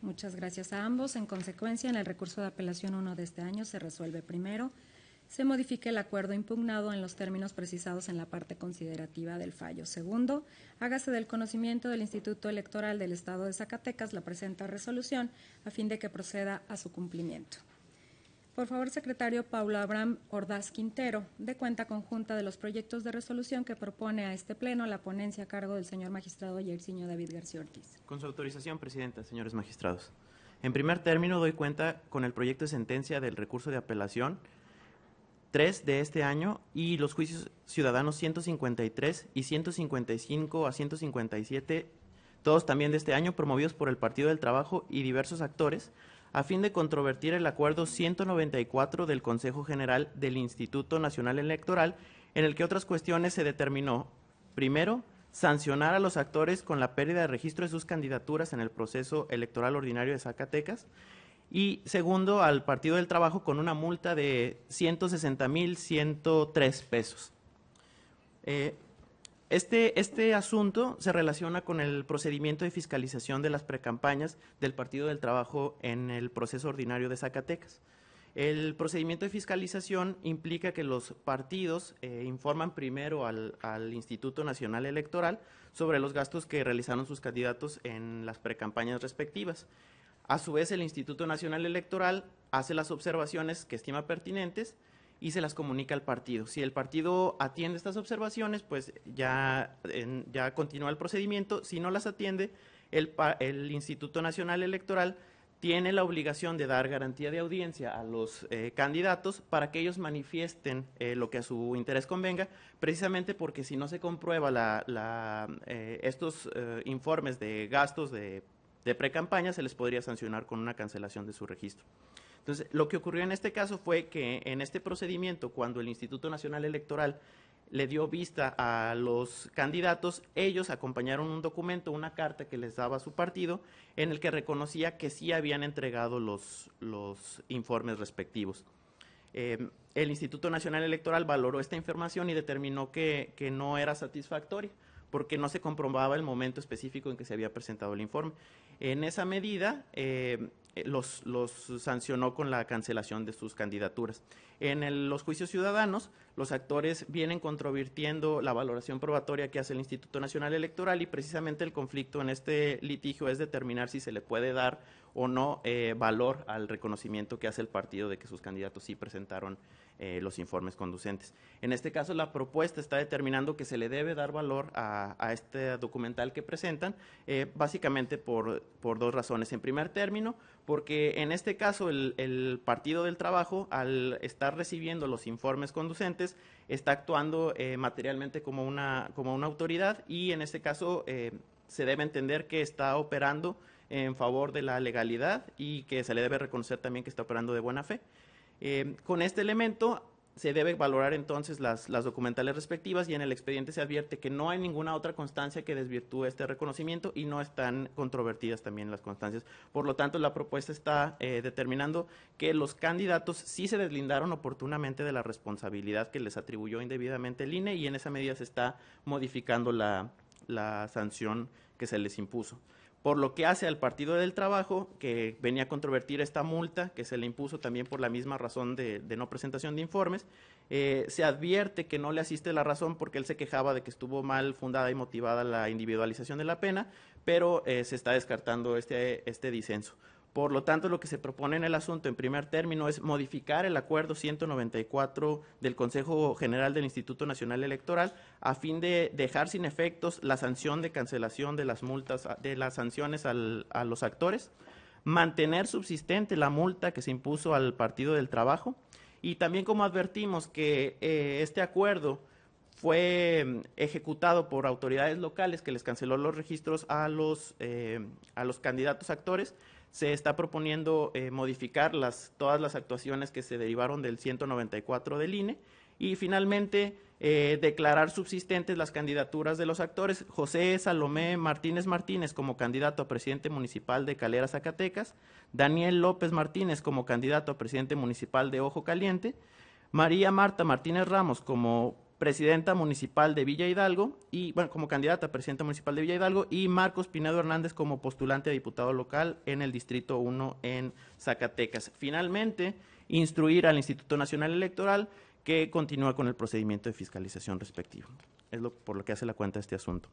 Muchas gracias a ambos. En consecuencia, en el recurso de apelación 1 de este año se resuelve primero, se modifica el acuerdo impugnado en los términos precisados en la parte considerativa del fallo. Segundo, hágase del conocimiento del Instituto Electoral del Estado de Zacatecas la presente resolución a fin de que proceda a su cumplimiento. Por favor, secretario Paula Abraham Ordaz Quintero, de cuenta conjunta de los proyectos de resolución que propone a este Pleno la ponencia a cargo del señor magistrado Jairzinho David García Ortiz. Con su autorización, presidenta, señores magistrados. En primer término, doy cuenta con el proyecto de sentencia del recurso de apelación 3 de este año y los juicios ciudadanos 153 y 155 a 157, todos también de este año, promovidos por el Partido del Trabajo y diversos actores, a fin de controvertir el acuerdo 194 del Consejo General del Instituto Nacional Electoral, en el que otras cuestiones se determinó, primero, sancionar a los actores con la pérdida de registro de sus candidaturas en el proceso electoral ordinario de Zacatecas, y segundo, al Partido del Trabajo con una multa de 160,103 pesos. Este asunto se relaciona con el procedimiento de fiscalización de las precampañas del Partido del Trabajo en el proceso ordinario de Zacatecas. El procedimiento de fiscalización implica que los partidos informan primero al Instituto Nacional Electoral sobre los gastos que realizaron sus candidatos en las precampañas respectivas. A su vez, el Instituto Nacional Electoral hace las observaciones que estima pertinentes y se las comunica al partido. Si el partido atiende estas observaciones, pues ya continúa el procedimiento. Si no las atiende, el Instituto Nacional Electoral tiene la obligación de dar garantía de audiencia a los candidatos para que ellos manifiesten lo que a su interés convenga, precisamente porque si no se comprueba estos informes de gastos de precampaña, se les podría sancionar con una cancelación de su registro. Entonces, lo que ocurrió en este caso fue que en este procedimiento, cuando el Instituto Nacional Electoral le dio vista a los candidatos, ellos acompañaron un documento, una carta que les daba su partido, en el que reconocía que sí habían entregado los informes respectivos. El Instituto Nacional Electoral valoró esta información y determinó que no era satisfactoria, porque no se comprobaba el momento específico en que se había presentado el informe. En esa medida, los sancionó con la cancelación de sus candidaturas. En los juicios ciudadanos, los actores vienen controvirtiendo la valoración probatoria que hace el Instituto Nacional Electoral, y precisamente el conflicto en este litigio es determinar si se le puede dar o no valor al reconocimiento que hace el partido de que sus candidatos sí presentaron los informes conducentes. En este caso, la propuesta está determinando que se le debe dar valor a este documental que presentan, básicamente por dos razones. En primer término, porque en este caso el Partido del Trabajo, al estar recibiendo los informes conducentes, está actuando materialmente como una autoridad, y en este caso se debe entender que está operando en favor de la legalidad y que se le debe reconocer también que está operando de buena fe. Con este elemento se debe valorar entonces las documentales respectivas, y en el expediente se advierte que no hay ninguna otra constancia que desvirtúe este reconocimiento y no están controvertidas también las constancias. Por lo tanto, la propuesta está determinando que los candidatos sí se deslindaron oportunamente de la responsabilidad que les atribuyó indebidamente el INE, y en esa medida se está modificando la sanción que se les impuso. Por lo que hace al Partido del Trabajo, que venía a controvertir esta multa que se le impuso también por la misma razón de no presentación de informes, se advierte que no le asiste la razón porque él se quejaba de que estuvo mal fundada y motivada la individualización de la pena, pero se está descartando este disenso. Por lo tanto, lo que se propone en el asunto, en primer término, es modificar el acuerdo 194 del Consejo General del Instituto Nacional Electoral a fin de dejar sin efectos la sanción de cancelación de las multas, de las sanciones a los actores, mantener subsistente la multa que se impuso al Partido del Trabajo, y también, como advertimos que este acuerdo fue ejecutado por autoridades locales que les canceló los registros a los candidatos actores, se está proponiendo modificar todas las actuaciones que se derivaron del 194 del INE, y finalmente declarar subsistentes las candidaturas de los actores: José Salomé Martínez como candidato a presidente municipal de Calera, Zacatecas; Daniel López Martínez como candidato a presidente municipal de Ojo Caliente; María Marta Martínez Ramos como presidenta municipal de Villa Hidalgo, y bueno, como candidata a presidenta municipal de Villa Hidalgo, y Marcos Pinedo Hernández como postulante a diputado local en el Distrito 1 en Zacatecas. Finalmente, instruir al Instituto Nacional Electoral que continúa con el procedimiento de fiscalización respectivo. Es por lo que hace la cuenta de este asunto.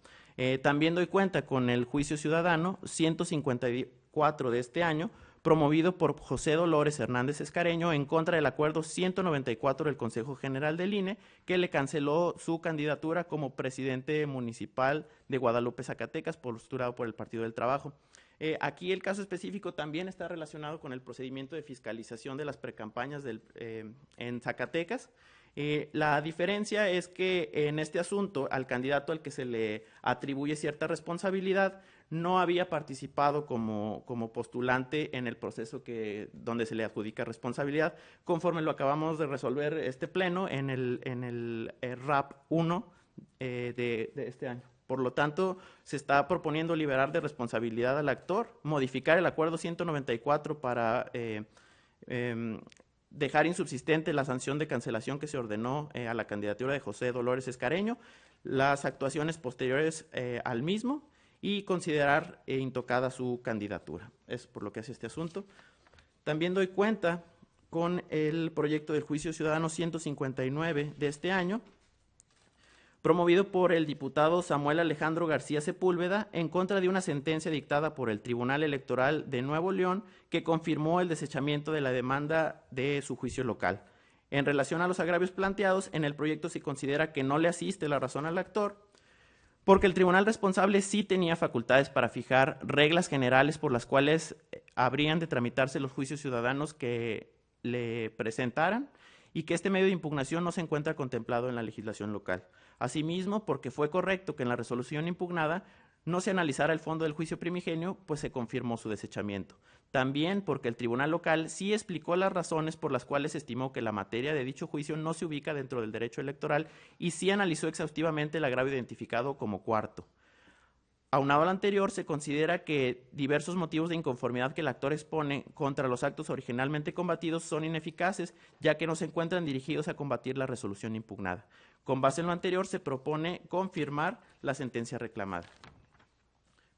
También doy cuenta con el juicio ciudadano 154 de este año, promovido por José Dolores Hernández Escareño en contra del acuerdo 194 del Consejo General del INE, que le canceló su candidatura como presidente municipal de Guadalupe, Zacatecas, postulado por el Partido del Trabajo. Aquí el caso específico también está relacionado con el procedimiento de fiscalización de las precampañas en Zacatecas. La diferencia es que en este asunto al candidato al que se le atribuye cierta responsabilidad no había participado como postulante en el proceso donde se le adjudica responsabilidad, conforme lo acabamos de resolver este pleno en el RAP 1 de este año. Por lo tanto, se está proponiendo liberar de responsabilidad al actor, modificar el acuerdo 194 para dejar insubsistente la sanción de cancelación que se ordenó a la candidatura de José Dolores Escareño, las actuaciones posteriores al mismo, y considerar intocada su candidatura. Es por lo que hace este asunto. También doy cuenta con el proyecto del juicio ciudadano 159 de este año, promovido por el diputado Samuel Alejandro García Sepúlveda en contra de una sentencia dictada por el Tribunal Electoral de Nuevo León que confirmó el desechamiento de la demanda de su juicio local. En relación a los agravios planteados, en el proyecto se considera que no le asiste la razón al actor, porque el tribunal responsable sí tenía facultades para fijar reglas generales por las cuales habrían de tramitarse los juicios ciudadanos que le presentaran, y que este medio de impugnación no se encuentra contemplado en la legislación local. Asimismo, porque fue correcto que en la resolución impugnada no se analizara el fondo del juicio primigenio, pues se confirmó su desechamiento. También porque el tribunal local sí explicó las razones por las cuales estimó que la materia de dicho juicio no se ubica dentro del derecho electoral, y sí analizó exhaustivamente el agravio identificado como cuarto. Aunado a lo anterior, se considera que diversos motivos de inconformidad que el actor expone contra los actos originalmente combatidos son ineficaces, ya que no se encuentran dirigidos a combatir la resolución impugnada. Con base en lo anterior, se propone confirmar la sentencia reclamada.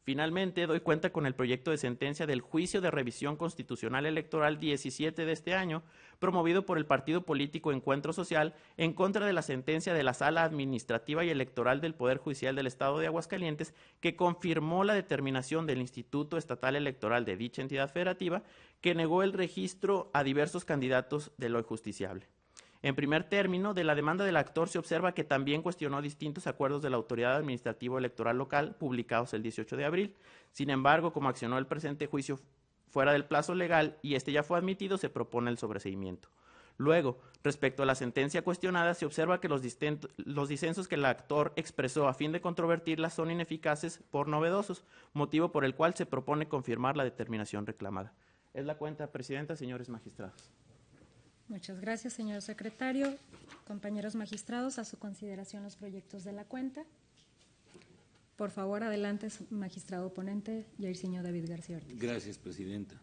Finalmente, doy cuenta con el proyecto de sentencia del Juicio de Revisión Constitucional Electoral 17 de este año, promovido por el partido político Encuentro Social, en contra de la sentencia de la Sala Administrativa y Electoral del Poder Judicial del Estado de Aguascalientes, que confirmó la determinación del Instituto Estatal Electoral de dicha entidad federativa, que negó el registro a diversos candidatos de lo injusticiable. En primer término, de la demanda del actor se observa que también cuestionó distintos acuerdos de la Autoridad Administrativa Electoral Local publicados el 18 de abril. Sin embargo, como accionó el presente juicio fuera del plazo legal y este ya fue admitido, se propone el sobreseimiento. Luego, respecto a la sentencia cuestionada, se observa que los disensos que el actor expresó a fin de controvertirla son ineficaces por novedosos, motivo por el cual se propone confirmar la determinación reclamada. Es la cuenta, Presidenta, señores magistrados. Muchas gracias, señor secretario. Compañeros magistrados, a su consideración los proyectos de la cuenta. Por favor, adelante, magistrado ponente, Jairzinho David García Ortiz. Gracias, Presidenta.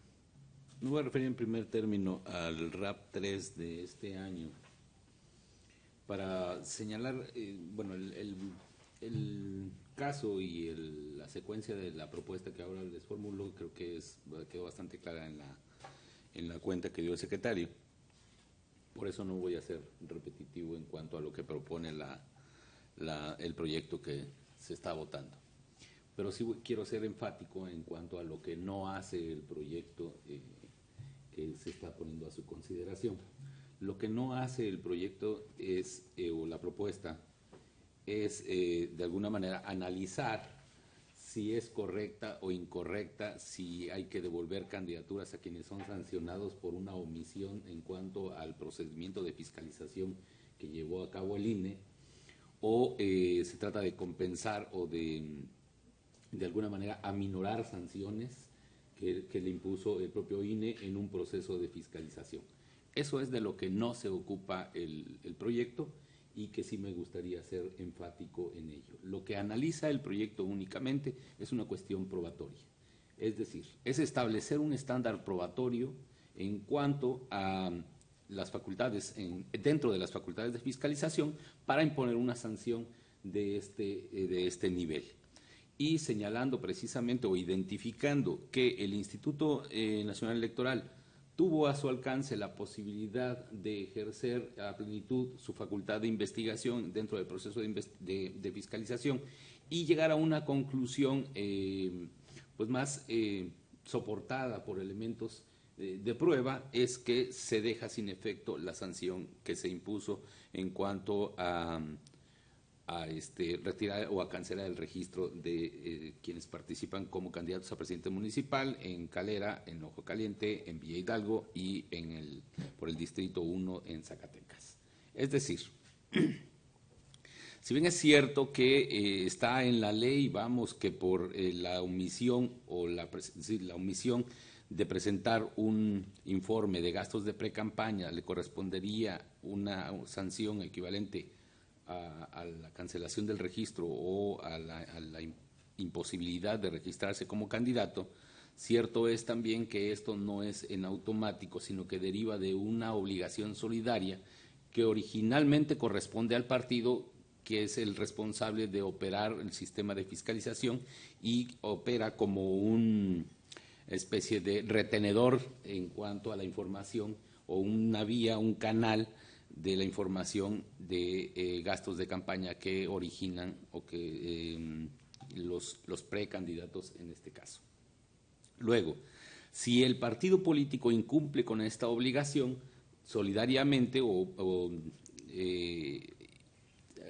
Me voy a referir en primer término al RAP 3 de este año para señalar, el caso y la secuencia de la propuesta que ahora les formulo, creo que quedó bastante clara en la cuenta que dio el secretario. Por eso no voy a ser repetitivo en cuanto a lo que propone el proyecto que se está votando. Pero sí quiero ser enfático en cuanto a lo que no hace el proyecto que se está poniendo a su consideración. Lo que no hace el proyecto o la propuesta es, de alguna manera, analizar si es correcta o incorrecta, si hay que devolver candidaturas a quienes son sancionados por una omisión en cuanto al procedimiento de fiscalización que llevó a cabo el INE, o se trata de compensar o de alguna manera aminorar sanciones que le impuso el propio INE en un proceso de fiscalización. Eso es de lo que no se ocupa el proyecto y que sí me gustaría ser enfático en ello. Lo que analiza el proyecto únicamente es una cuestión probatoria. Es decir, es establecer un estándar probatorio en cuanto a las facultades, dentro de las facultades de fiscalización, para imponer una sanción de este nivel. Y señalando precisamente o identificando que el Instituto Nacional Electoral tuvo a su alcance la posibilidad de ejercer a plenitud su facultad de investigación dentro del proceso de fiscalización y llegar a una conclusión pues más soportada por elementos de prueba, es que se deja sin efecto la sanción que se impuso en cuanto a retirar o a cancelar el registro de quienes participan como candidatos a presidente municipal en Calera, en Ojo Caliente, en Villa Hidalgo y por el Distrito 1 en Zacatecas. Es decir, si bien es cierto que está en la ley, que por la omisión o la omisión de presentar un informe de gastos de precampaña le correspondería una sanción equivalente a la cancelación del registro o a la imposibilidad de registrarse como candidato, cierto es también que esto no es en automático, sino que deriva de una obligación solidaria que originalmente corresponde al partido, que es el responsable de operar el sistema de fiscalización y opera como una especie de retenedor en cuanto a la información o una vía, un canal de la información de gastos de campaña que originan o que los precandidatos en este caso. Luego, si el partido político incumple con esta obligación, solidariamente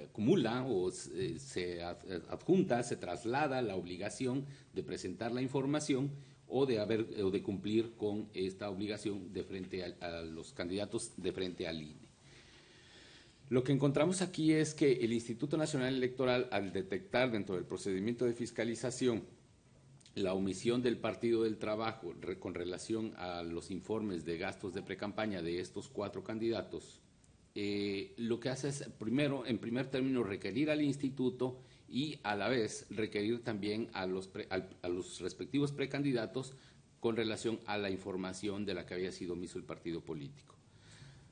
acumula o se adjunta, se traslada la obligación de presentar la información o de cumplir con esta obligación de frente a los candidatos de frente al INE. Lo que encontramos aquí es que el Instituto Nacional Electoral, al detectar dentro del procedimiento de fiscalización la omisión del Partido del Trabajo con relación a los informes de gastos de precampaña de estos 4 candidatos, lo que hace es, primero, en primer término, requerir al instituto y a la vez requerir también a los respectivos precandidatos con relación a la información de la que había sido omiso el partido político.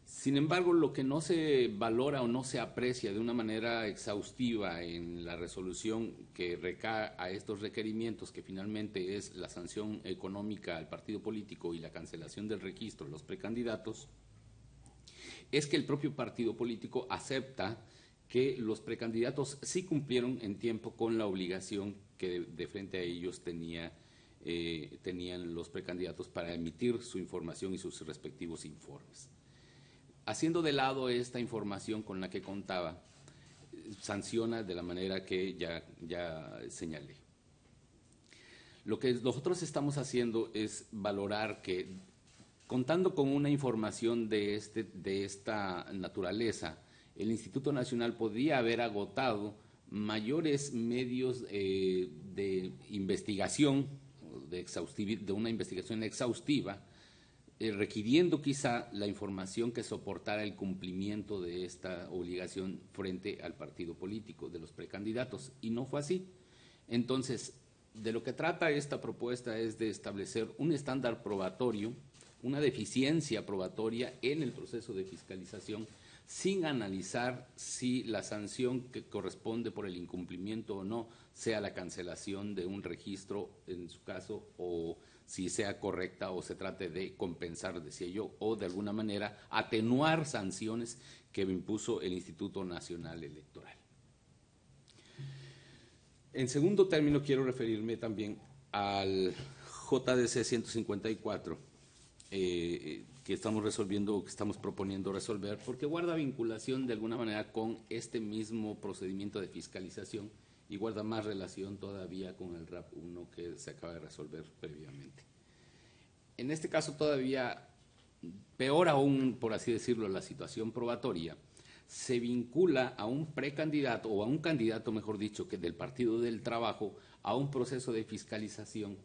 Sin embargo, lo que no se valora o no se aprecia de una manera exhaustiva en la resolución que recae a estos requerimientos, que finalmente es la sanción económica al partido político y la cancelación del registro de los precandidatos, es que el propio partido político acepta que los precandidatos sí cumplieron en tiempo con la obligación que de frente a ellos tenían los precandidatos para emitir su información y sus respectivos informes. Haciendo de lado esta información con la que contaba, sanciona de la manera que ya señalé. Lo que nosotros estamos haciendo es valorar que, contando con una información de esta naturaleza, el Instituto Nacional podría haber agotado mayores medios de investigación, de una investigación exhaustiva, requiriendo quizá la información que soportara el cumplimiento de esta obligación frente al partido político de los precandidatos, y no fue así. Entonces, de lo que trata esta propuesta es de establecer un estándar probatorio, una deficiencia probatoria en el proceso de fiscalización, sin analizar si la sanción que corresponde por el incumplimiento o no sea la cancelación de un registro, en su caso, o si sea correcta o se trate de compensar, decía yo, o de alguna manera atenuar sanciones que impuso el Instituto Nacional Electoral. En segundo término, quiero referirme también al JDC 154, que estamos resolviendo, que estamos proponiendo resolver, porque guarda vinculación de alguna manera con este mismo procedimiento de fiscalización y guarda más relación todavía con el RAP 1 que se acaba de resolver previamente. En este caso todavía, peor aún, por así decirlo, la situación probatoria, se vincula a un precandidato, o a un candidato, mejor dicho, que del Partido del Trabajo, a un proceso de fiscalización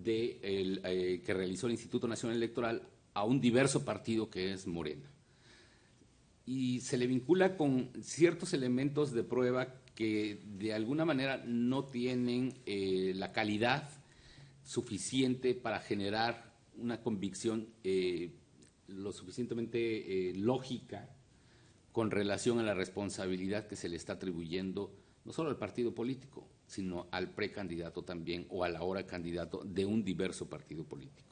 que realizó el Instituto Nacional Electoral a un diverso partido que es Morena. Y se le vincula con ciertos elementos de prueba que de alguna manera no tienen la calidad suficiente para generar una convicción lo suficientemente lógica con relación a la responsabilidad que se le está atribuyendo no solo al partido político, sino al precandidato también, o al ahora candidato de un diverso partido político.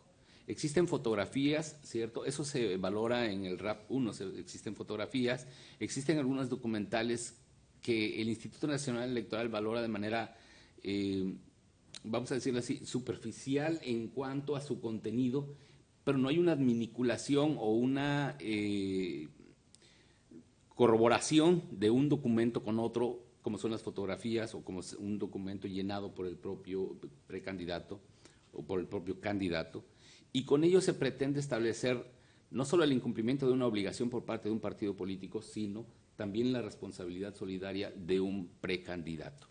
Existen fotografías, ¿cierto? Eso se valora en el RAP 1, existen fotografías, existen algunos documentales que el Instituto Nacional Electoral valora de manera, vamos a decirlo así, superficial en cuanto a su contenido, pero no hay una adminiculación o una corroboración de un documento con otro, como son las fotografías o como un documento llenado por el propio precandidato o por el propio candidato, y con ello se pretende establecer no solo el incumplimiento de una obligación por parte de un partido político, sino también la responsabilidad solidaria de un precandidato.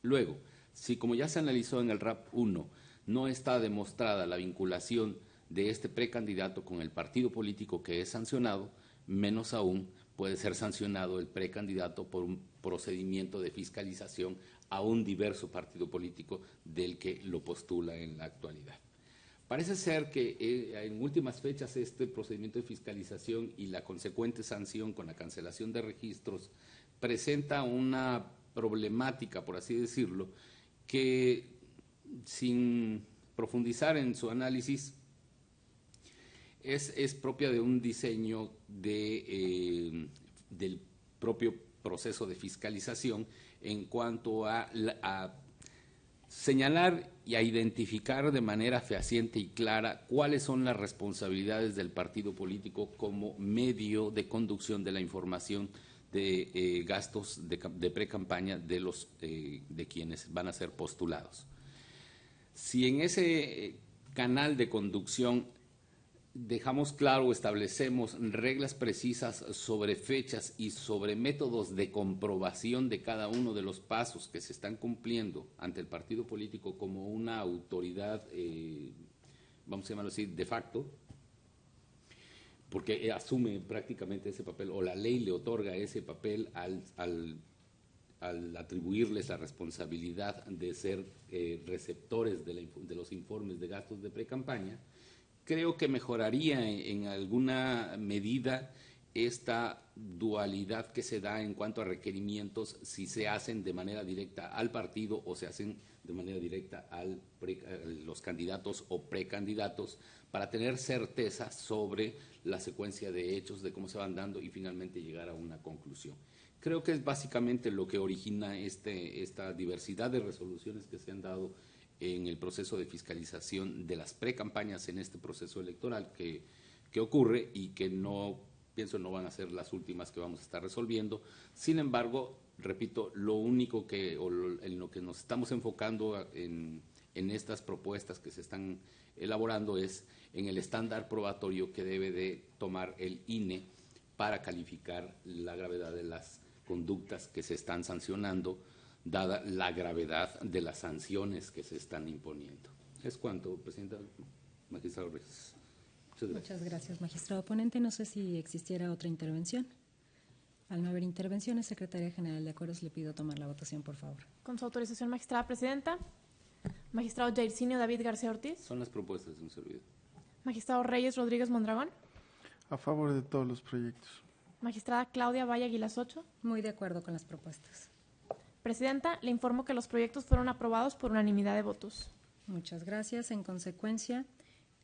Luego, si como ya se analizó en el RAP 1, no está demostrada la vinculación de este precandidato con el partido político que es sancionado, menos aún puede ser sancionado el precandidato por un procedimiento de fiscalización a un diverso partido político del que lo postula en la actualidad. Parece ser que en últimas fechas este procedimiento de fiscalización y la consecuente sanción con la cancelación de registros presenta una problemática, por así decirlo, que sin profundizar en su análisis es propia de un diseño del propio proceso de fiscalización en cuanto a señalar y a identificar de manera fehaciente y clara cuáles son las responsabilidades del partido político como medio de conducción de la información de gastos de precampaña de quienes van a ser postulados. Si en ese canal de conducción dejamos claro, establecemos reglas precisas sobre fechas y sobre métodos de comprobación de cada uno de los pasos que se están cumpliendo ante el partido político como una autoridad, vamos a llamarlo así, de facto, porque asume prácticamente ese papel, o la ley le otorga ese papel al atribuirles la responsabilidad de ser receptores de los informes de gastos de precampaña. Creo que mejoraría en alguna medida esta dualidad que se da en cuanto a requerimientos, si se hacen de manera directa al partido o se hacen de manera directa a los candidatos o precandidatos, para tener certeza sobre la secuencia de hechos, de cómo se van dando y finalmente llegar a una conclusión. Creo que es básicamente lo que origina esta diversidad de resoluciones que se han dado en el proceso de fiscalización de las precampañas en este proceso electoral que ocurre y que pienso no van a ser las últimas que vamos a estar resolviendo. Sin embargo, repito, lo único en lo que nos estamos enfocando en estas propuestas que se están elaborando es en el estándar probatorio que debe de tomar el INE para calificar la gravedad de las conductas que se están sancionando, dada la gravedad de las sanciones que se están imponiendo. Es cuanto, Presidenta. Magistrado Reyes. Muchas gracias, magistrado ponente. No sé si existiera otra intervención. Al no haber intervenciones, Secretaría General de Acuerdos, le pido tomar la votación, por favor. Con su autorización, magistrada presidenta. Magistrado Jairzinho David García Ortiz. Son las propuestas, señor servidor. Magistrado Reyes Rodríguez Mondragón. A favor de todos los proyectos. Magistrada Claudia Valle Aguilas Ocho. Muy de acuerdo con las propuestas. Presidenta, le informo que los proyectos fueron aprobados por unanimidad de votos. Muchas gracias. En consecuencia,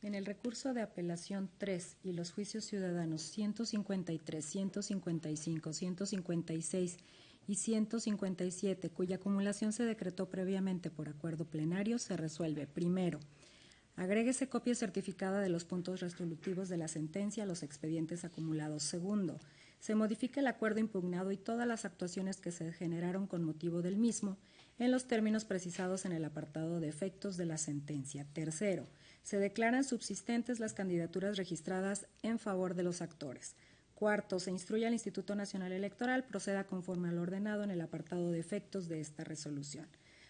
en el recurso de apelación 3 y los juicios ciudadanos 153, 155, 156 y 157, cuya acumulación se decretó previamente por acuerdo plenario, se resuelve. Primero, agréguese copia certificada de los puntos resolutivos de la sentencia a los expedientes acumulados. Segundo, se modifica el acuerdo impugnado y todas las actuaciones que se generaron con motivo del mismo en los términos precisados en el apartado de efectos de la sentencia. Tercero, se declaran subsistentes las candidaturas registradas en favor de los actores. Cuarto, se instruye al Instituto Nacional Electoral proceda conforme a lo ordenado en el apartado de efectos de esta resolución.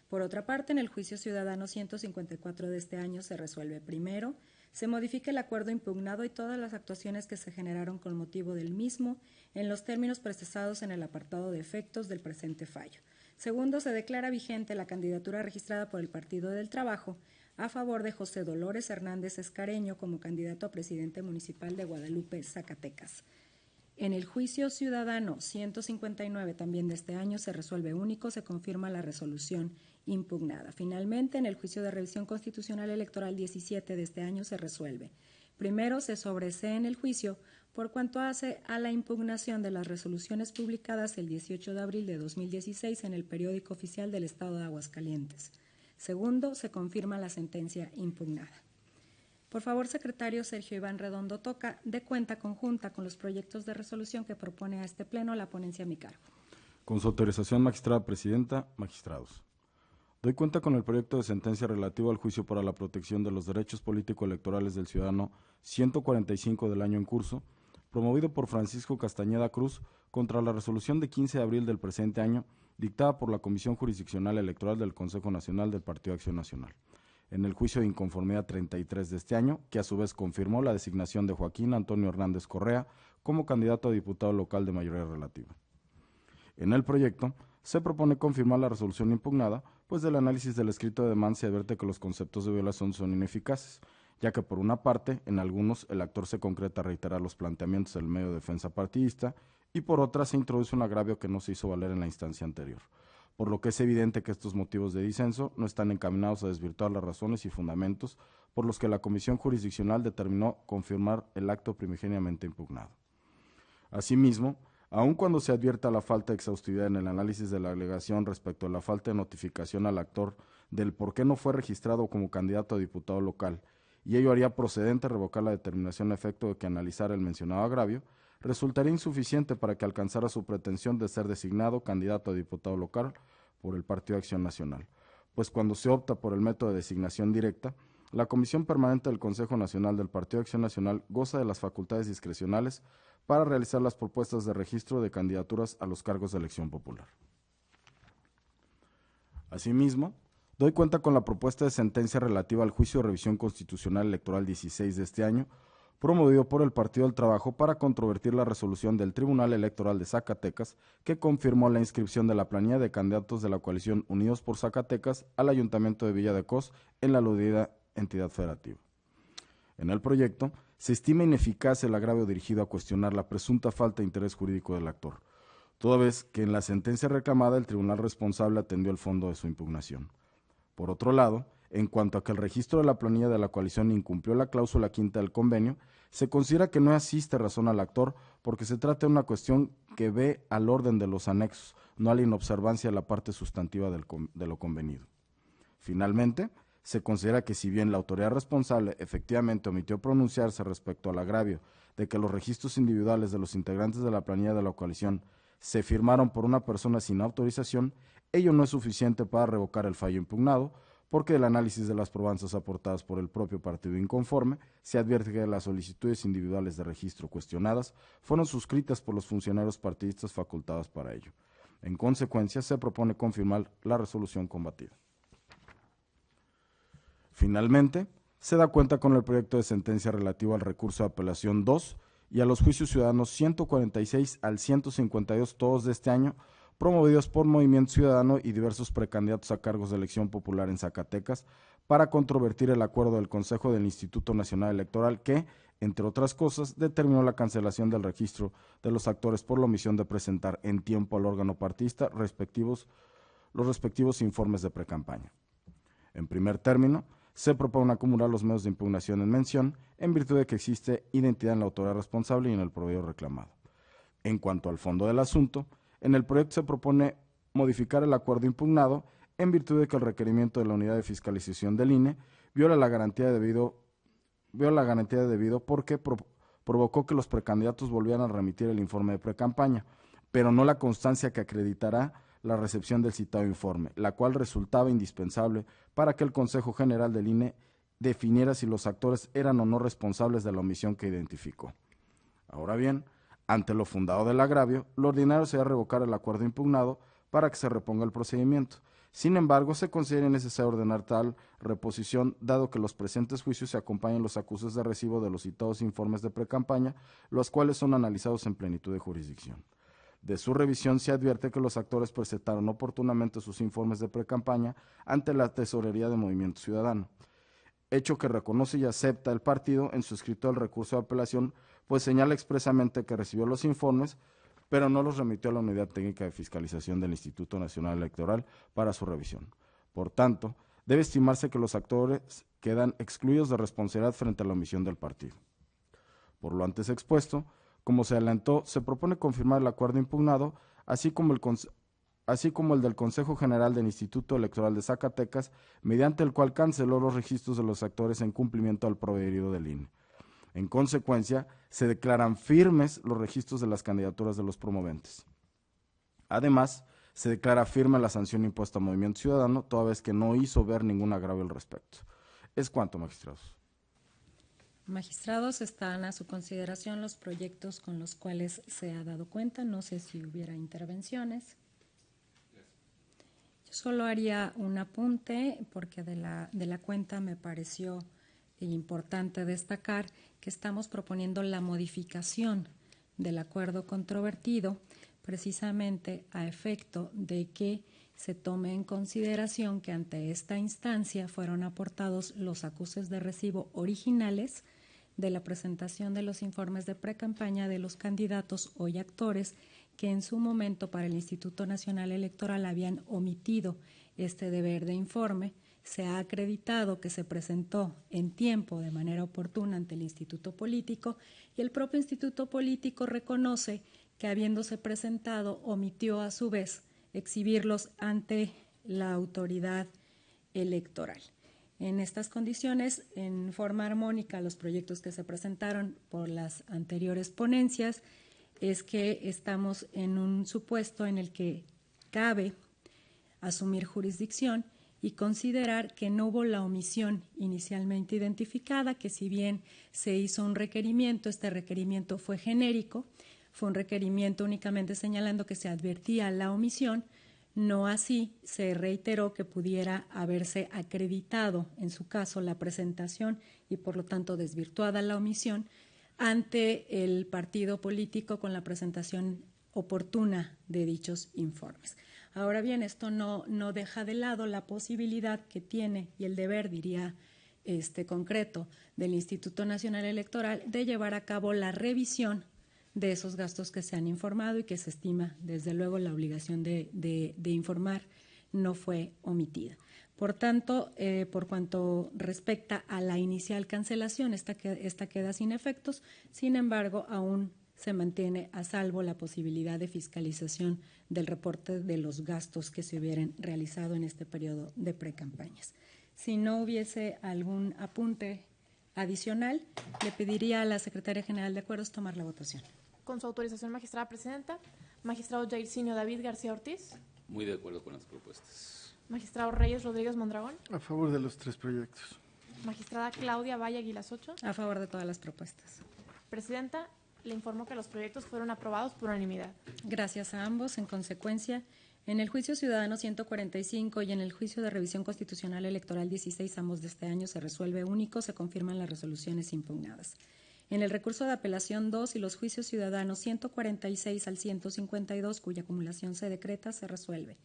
Por otra parte, en el juicio ciudadano 154 de este año se resuelve. Primero, se modifica el acuerdo impugnado y todas las actuaciones que se generaron con motivo del mismo en los términos precisados en el apartado de efectos del presente fallo. Segundo, se declara vigente la candidatura registrada por el Partido del Trabajo a favor de José Dolores Hernández Escareño como candidato a presidente municipal de Guadalupe, Zacatecas. En el juicio ciudadano 159 también de este año se resuelve único, se confirma la resolución impugnada. Finalmente, en el juicio de revisión constitucional electoral 17 de este año se resuelve. Primero, se sobresee en el juicio por cuanto hace a la impugnación de las resoluciones publicadas el 18 de abril de 2016 en el Periódico Oficial del Estado de Aguascalientes. Segundo, se confirma la sentencia impugnada. Por favor, secretario Sergio Iván Redondo Toca, dé cuenta conjunta con los proyectos de resolución que propone a este pleno la ponencia a mi cargo. Con su autorización, magistrada presidenta, magistrados. Doy cuenta con el proyecto de sentencia relativo al juicio para la protección de los derechos político-electorales del ciudadano 145 del año en curso, promovido por Francisco Castañeda Cruz contra la resolución de 15 de abril del presente año, dictada por la Comisión Jurisdiccional Electoral del Consejo Nacional del Partido Acción Nacional, en el juicio de inconformidad 33 de este año, que a su vez confirmó la designación de Joaquín Antonio Hernández Correa como candidato a diputado local de mayoría relativa. En el proyecto se propone confirmar la resolución impugnada, pues del análisis del escrito de demanda se advierte que los conceptos de violación son ineficaces, ya que por una parte, en algunos, el actor se concreta a reiterar los planteamientos del medio de defensa partidista y por otra se introduce un agravio que no se hizo valer en la instancia anterior, por lo que es evidente que estos motivos de disenso no están encaminados a desvirtuar las razones y fundamentos por los que la Comisión Jurisdiccional determinó confirmar el acto primigeniamente impugnado. Asimismo, aun cuando se advierta la falta de exhaustividad en el análisis de la alegación respecto a la falta de notificación al actor del por qué no fue registrado como candidato a diputado local, y ello haría procedente revocar la determinación a efecto de que analizara el mencionado agravio, resultaría insuficiente para que alcanzara su pretensión de ser designado candidato a diputado local por el Partido Acción Nacional, pues cuando se opta por el método de designación directa, la Comisión Permanente del Consejo Nacional del Partido Acción Nacional goza de las facultades discrecionales para realizar las propuestas de registro de candidaturas a los cargos de elección popular. Asimismo, doy cuenta con la propuesta de sentencia relativa al juicio de revisión constitucional electoral 16 de este año, promovido por el Partido del Trabajo para controvertir la resolución del Tribunal Electoral de Zacatecas que confirmó la inscripción de la planilla de candidatos de la coalición Unidos por Zacatecas al Ayuntamiento de Villa de Cos en la aludida entidad federativa. En el proyecto se estima ineficaz el agravio dirigido a cuestionar la presunta falta de interés jurídico del actor, toda vez que en la sentencia reclamada el tribunal responsable atendió el fondo de su impugnación. Por otro lado, en cuanto a que el registro de la planilla de la coalición incumplió la cláusula quinta del convenio, se considera que no asiste razón al actor porque se trata de una cuestión que ve al orden de los anexos, no a la inobservancia de la parte sustantiva de lo convenido. Finalmente, se considera que si bien la autoridad responsable efectivamente omitió pronunciarse respecto al agravio de que los registros individuales de los integrantes de la planilla de la coalición se firmaron por una persona sin autorización, ello no es suficiente para revocar el fallo impugnado, porque del análisis de las probanzas aportadas por el propio partido inconforme, se advierte que las solicitudes individuales de registro cuestionadas fueron suscritas por los funcionarios partidistas facultados para ello. En consecuencia, se propone confirmar la resolución combatida. Finalmente, se da cuenta con el proyecto de sentencia relativo al recurso de apelación 2 y a los juicios ciudadanos 146 al 152 todos de este año, promovidos por Movimiento Ciudadano y diversos precandidatos a cargos de elección popular en Zacatecas, para controvertir el acuerdo del Consejo del Instituto Nacional Electoral que, entre otras cosas, determinó la cancelación del registro de los actores por la omisión de presentar en tiempo al órgano partidista los respectivos informes de precampaña. En primer término, se propone acumular los medios de impugnación en mención, en virtud de que existe identidad en la autoridad responsable y en el proveedor reclamado. En cuanto al fondo del asunto, en el proyecto se propone modificar el acuerdo impugnado en virtud de que el requerimiento de la unidad de fiscalización del INE viola la garantía de debido porque provocó que los precandidatos volvieran a remitir el informe de precampaña, pero no la constancia que acreditará la recepción del citado informe, la cual resultaba indispensable para que el Consejo General del INE definiera si los actores eran o no responsables de la omisión que identificó. Ahora bien, ante lo fundado del agravio, lo ordinario sería revocar el acuerdo impugnado para que se reponga el procedimiento. Sin embargo, se considera necesario ordenar tal reposición, dado que los presentes juicios se acompañan los acusos de recibo de los citados informes de precampaña, los cuales son analizados en plenitud de jurisdicción. De su revisión se advierte que los actores presentaron oportunamente sus informes de precampaña ante la Tesorería de Movimiento Ciudadano, hecho que reconoce y acepta el partido en su escrito del recurso de apelación, pues señala expresamente que recibió los informes, pero no los remitió a la Unidad Técnica de Fiscalización del Instituto Nacional Electoral para su revisión. Por tanto, debe estimarse que los actores quedan excluidos de responsabilidad frente a la omisión del partido. Por lo antes expuesto, como se adelantó, se propone confirmar el acuerdo impugnado, así como el del Consejo General del Instituto Electoral de Zacatecas, mediante el cual canceló los registros de los actores en cumplimiento al prohibido del INE. En consecuencia, se declaran firmes los registros de las candidaturas de los promoventes. Además, se declara firme la sanción impuesta a Movimiento Ciudadano, toda vez que no hizo ver ningún agravio al respecto. Es cuanto, magistrados. Magistrados, están a su consideración los proyectos con los cuales se ha dado cuenta. No sé si hubiera intervenciones. Yo solo haría un apunte, porque de la cuenta me pareció importante destacar que estamos proponiendo la modificación del acuerdo controvertido, precisamente a efecto de que se tome en consideración que ante esta instancia fueron aportados los acuses de recibo originales de la presentación de los informes de precampaña de los candidatos hoy actores que en su momento para el Instituto Nacional Electoral habían omitido este deber de informe. Se ha acreditado que se presentó en tiempo de manera oportuna ante el Instituto Político y el propio Instituto Político reconoce que habiéndose presentado omitió a su vez exhibirlos ante la autoridad electoral. En estas condiciones, en forma armónica, los proyectos que se presentaron por las anteriores ponencias es que estamos en un supuesto en el que cabe asumir jurisdicción y considerar que no hubo la omisión inicialmente identificada, que si bien se hizo un requerimiento, este requerimiento fue genérico, fue un requerimiento únicamente señalando que se advertía la omisión, no así se reiteró que pudiera haberse acreditado, en su caso, la presentación y por lo tanto desvirtuada la omisión ante el partido político con la presentación oportuna de dichos informes. Ahora bien, esto no deja de lado la posibilidad que tiene y el deber, diría concreto del Instituto Nacional Electoral de llevar a cabo la revisión de esos gastos que se han informado y que se estima, desde luego, la obligación de informar no fue omitida. Por tanto, por cuanto respecta a la inicial cancelación, esta queda sin efectos. Sin embargo, aún se mantiene a salvo la posibilidad de fiscalización del reporte de los gastos que se hubieran realizado en este periodo de precampañas. Si no hubiese algún apunte adicional, le pediría a la Secretaria General de Acuerdos tomar la votación. Con su autorización, magistrada presidenta. Magistrado Jairzinho David García Ortiz. Muy de acuerdo con las propuestas. Magistrado Reyes Rodríguez Mondragón. A favor de los 3 proyectos. Magistrada Claudia Valle Aguilas Ocho. A favor de todas las propuestas. Presidenta, le informo que los proyectos fueron aprobados por unanimidad. Gracias a ambos. En consecuencia, en el juicio ciudadano 145 y en el juicio de revisión constitucional electoral 16, ambos de este año, se resuelve único, se confirman las resoluciones impugnadas. En el recurso de apelación 2 y los juicios ciudadanos 146 al 152, cuya acumulación se decreta, se resuelve.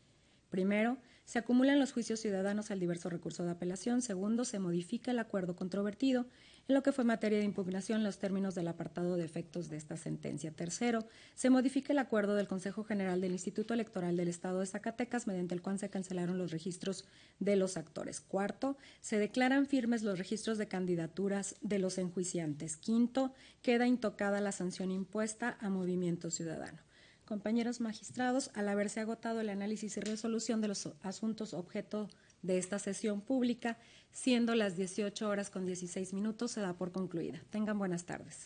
Primero, se acumulan los juicios ciudadanos al diverso recurso de apelación. Segundo, se modifica el acuerdo controvertido en lo que fue materia de impugnación los términos del apartado de efectos de esta sentencia. Tercero, se modifica el acuerdo del Consejo General del Instituto Electoral del Estado de Zacatecas, mediante el cual se cancelaron los registros de los actores. Cuarto, se declaran firmes los registros de candidaturas de los enjuiciantes. Quinto, queda intocada la sanción impuesta a Movimiento Ciudadano. Compañeros magistrados, al haberse agotado el análisis y resolución de los asuntos objeto de esta sesión pública, siendo las 18:16, se da por concluida. Tengan buenas tardes.